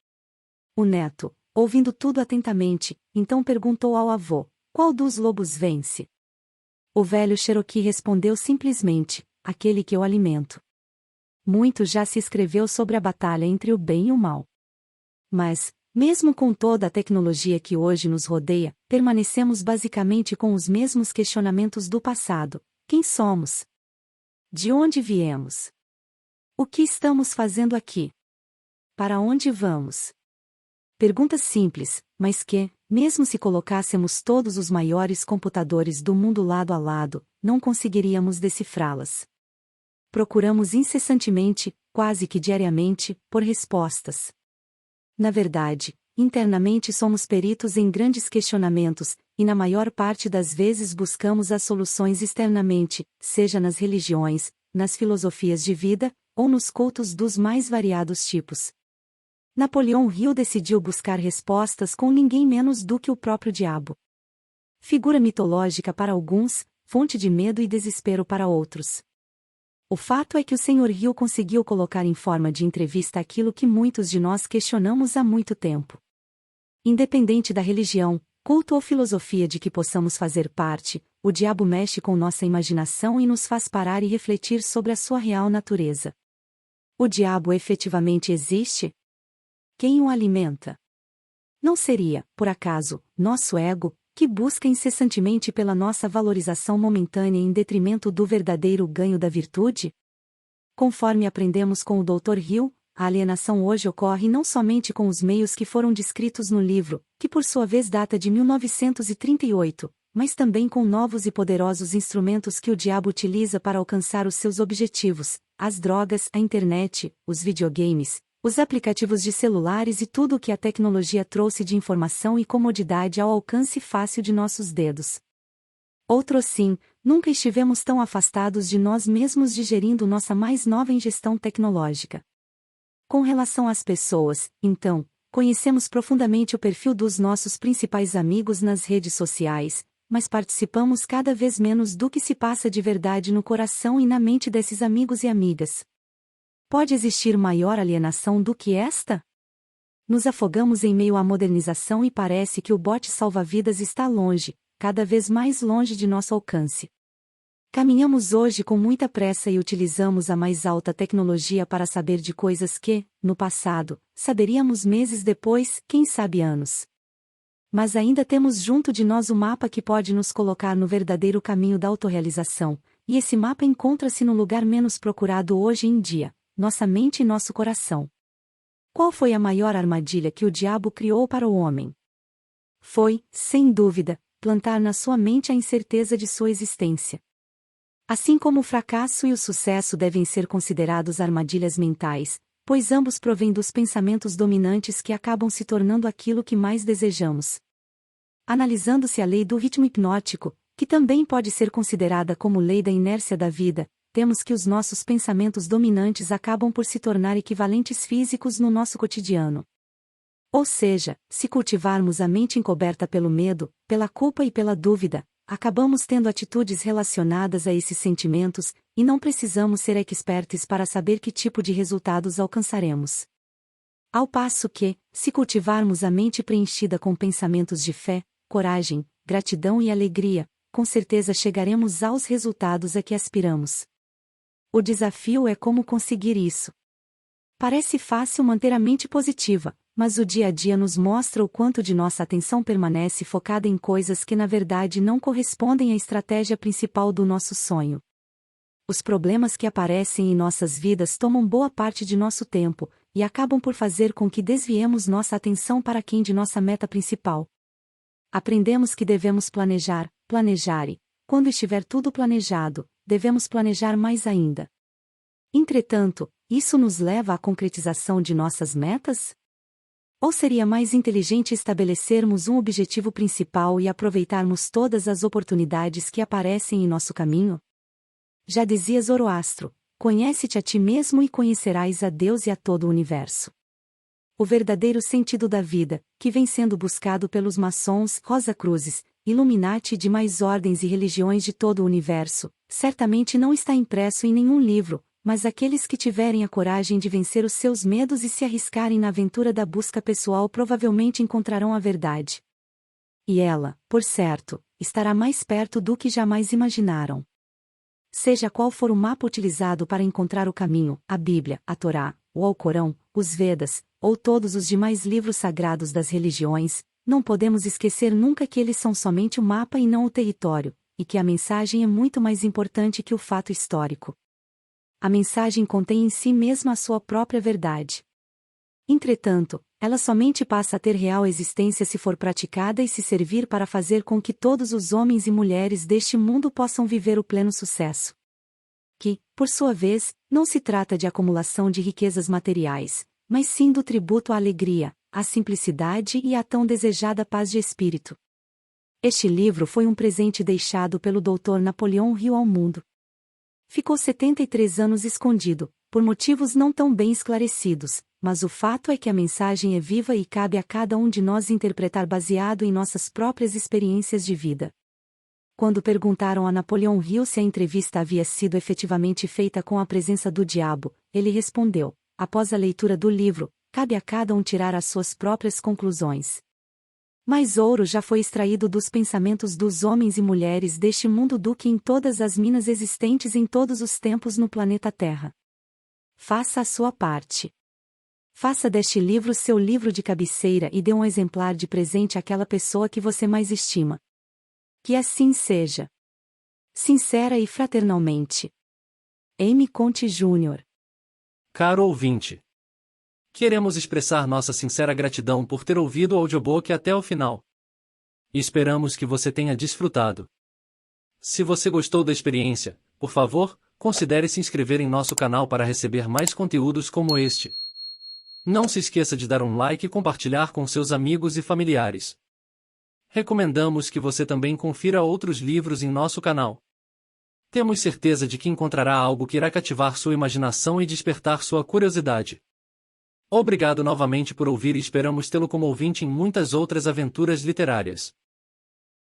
O neto, ouvindo tudo atentamente, então perguntou ao avô: "Qual dos lobos vence?" O velho Cherokee respondeu simplesmente: "Aquele que eu alimento." Muito já se escreveu sobre a batalha entre o bem e o mal. Mas, mesmo com toda a tecnologia que hoje nos rodeia, permanecemos basicamente com os mesmos questionamentos do passado: quem somos? De onde viemos? O que estamos fazendo aqui? Para onde vamos? Perguntas simples, mas que, mesmo se colocássemos todos os maiores computadores do mundo lado a lado, não conseguiríamos decifrá-las. Procuramos incessantemente, quase que diariamente, por respostas. Na verdade, internamente somos peritos em grandes questionamentos, e na maior parte das vezes buscamos as soluções externamente, seja nas religiões, nas filosofias de vida, ou nos cultos dos mais variados tipos. Napoleão Hill decidiu buscar respostas com ninguém menos do que o próprio diabo. Figura mitológica para alguns, fonte de medo e desespero para outros. O fato é que o Sr. Hill conseguiu colocar em forma de entrevista aquilo que muitos de nós questionamos há muito tempo. Independente da religião, culto ou filosofia de que possamos fazer parte, o diabo mexe com nossa imaginação e nos faz parar e refletir sobre a sua real natureza. O diabo efetivamente existe? Quem o alimenta? Não seria, por acaso, nosso ego, que busca incessantemente pela nossa valorização momentânea em detrimento do verdadeiro ganho da virtude? Conforme aprendemos com o Dr. Hill, a alienação hoje ocorre não somente com os meios que foram descritos no livro, que por sua vez data de 1938, mas também com novos e poderosos instrumentos que o diabo utiliza para alcançar os seus objetivos: as drogas, a internet, os videogames, os aplicativos de celulares e tudo o que a tecnologia trouxe de informação e comodidade ao alcance fácil de nossos dedos. Outrossim, nunca estivemos tão afastados de nós mesmos digerindo nossa mais nova ingestão tecnológica. Com relação às pessoas, então, conhecemos profundamente o perfil dos nossos principais amigos nas redes sociais, mas participamos cada vez menos do que se passa de verdade no coração e na mente desses amigos e amigas. Pode existir maior alienação do que esta? Nos afogamos em meio à modernização e parece que o bote salva-vidas está longe, cada vez mais longe de nosso alcance. Caminhamos hoje com muita pressa e utilizamos a mais alta tecnologia para saber de coisas que, no passado, saberíamos meses depois, quem sabe anos. Mas ainda temos junto de nós o mapa que pode nos colocar no verdadeiro caminho da autorrealização, e esse mapa encontra-se no lugar menos procurado hoje em dia, nossa mente e nosso coração. Qual foi a maior armadilha que o diabo criou para o homem? Foi, sem dúvida, plantar na sua mente a incerteza de sua existência. Assim como o fracasso e o sucesso devem ser considerados armadilhas mentais, pois ambos provêm dos pensamentos dominantes que acabam se tornando aquilo que mais desejamos. Analisando-se a lei do ritmo hipnótico, que também pode ser considerada como lei da inércia da vida, temos que os nossos pensamentos dominantes acabam por se tornar equivalentes físicos no nosso cotidiano. Ou seja, se cultivarmos a mente encoberta pelo medo, pela culpa e pela dúvida, acabamos tendo atitudes relacionadas a esses sentimentos, e não precisamos ser expertos para saber que tipo de resultados alcançaremos. Ao passo que, se cultivarmos a mente preenchida com pensamentos de fé, coragem, gratidão e alegria, com certeza chegaremos aos resultados a que aspiramos. O desafio é como conseguir isso. Parece fácil manter a mente positiva, mas o dia a dia nos mostra o quanto de nossa atenção permanece focada em coisas que na verdade não correspondem à estratégia principal do nosso sonho. Os problemas que aparecem em nossas vidas tomam boa parte de nosso tempo, e acabam por fazer com que desviemos nossa atenção para aquém de nossa meta principal. Aprendemos que devemos planejar e, quando estiver tudo planejado, devemos planejar mais ainda. Entretanto, isso nos leva à concretização de nossas metas? Ou seria mais inteligente estabelecermos um objetivo principal e aproveitarmos todas as oportunidades que aparecem em nosso caminho? Já dizia Zoroastro: conhece-te a ti mesmo e conhecerás a Deus e a todo o universo. O verdadeiro sentido da vida, que vem sendo buscado pelos maçons, Rosacruzes, Illuminati e demais ordens e religiões de todo o universo, certamente não está impresso em nenhum livro, mas aqueles que tiverem a coragem de vencer os seus medos e se arriscarem na aventura da busca pessoal provavelmente encontrarão a verdade. E ela, por certo, estará mais perto do que jamais imaginaram. Seja qual for o mapa utilizado para encontrar o caminho, a Bíblia, a Torá, o Alcorão, os Vedas, ou todos os demais livros sagrados das religiões, não podemos esquecer nunca que eles são somente o mapa e não o território, e que a mensagem é muito mais importante que o fato histórico. A mensagem contém em si mesma a sua própria verdade. Entretanto, ela somente passa a ter real existência se for praticada e se servir para fazer com que todos os homens e mulheres deste mundo possam viver o pleno sucesso. Que, por sua vez, não se trata de acumulação de riquezas materiais, mas sim do tributo à alegria, à simplicidade e à tão desejada paz de espírito. Este livro foi um presente deixado pelo Dr. Napoleão Hill ao mundo. Ficou 73 anos escondido, por motivos não tão bem esclarecidos, mas o fato é que a mensagem é viva e cabe a cada um de nós interpretar baseado em nossas próprias experiências de vida. Quando perguntaram a Napoleão Hill se a entrevista havia sido efetivamente feita com a presença do diabo, ele respondeu: após a leitura do livro, cabe a cada um tirar as suas próprias conclusões. Mais ouro já foi extraído dos pensamentos dos homens e mulheres deste mundo do que em todas as minas existentes em todos os tempos no planeta Terra. Faça a sua parte. Faça deste livro seu livro de cabeceira e dê um exemplar de presente àquela pessoa que você mais estima. Que assim seja. Sincera e fraternalmente. Amy Conte Jr. Caro ouvinte, queremos expressar nossa sincera gratidão por ter ouvido o audiobook até o final. Esperamos que você tenha desfrutado. Se você gostou da experiência, por favor, considere se inscrever em nosso canal para receber mais conteúdos como este. Não se esqueça de dar um like e compartilhar com seus amigos e familiares. Recomendamos que você também confira outros livros em nosso canal. Temos certeza de que encontrará algo que irá cativar sua imaginação e despertar sua curiosidade. Obrigado novamente por ouvir e esperamos tê-lo como ouvinte em muitas outras aventuras literárias.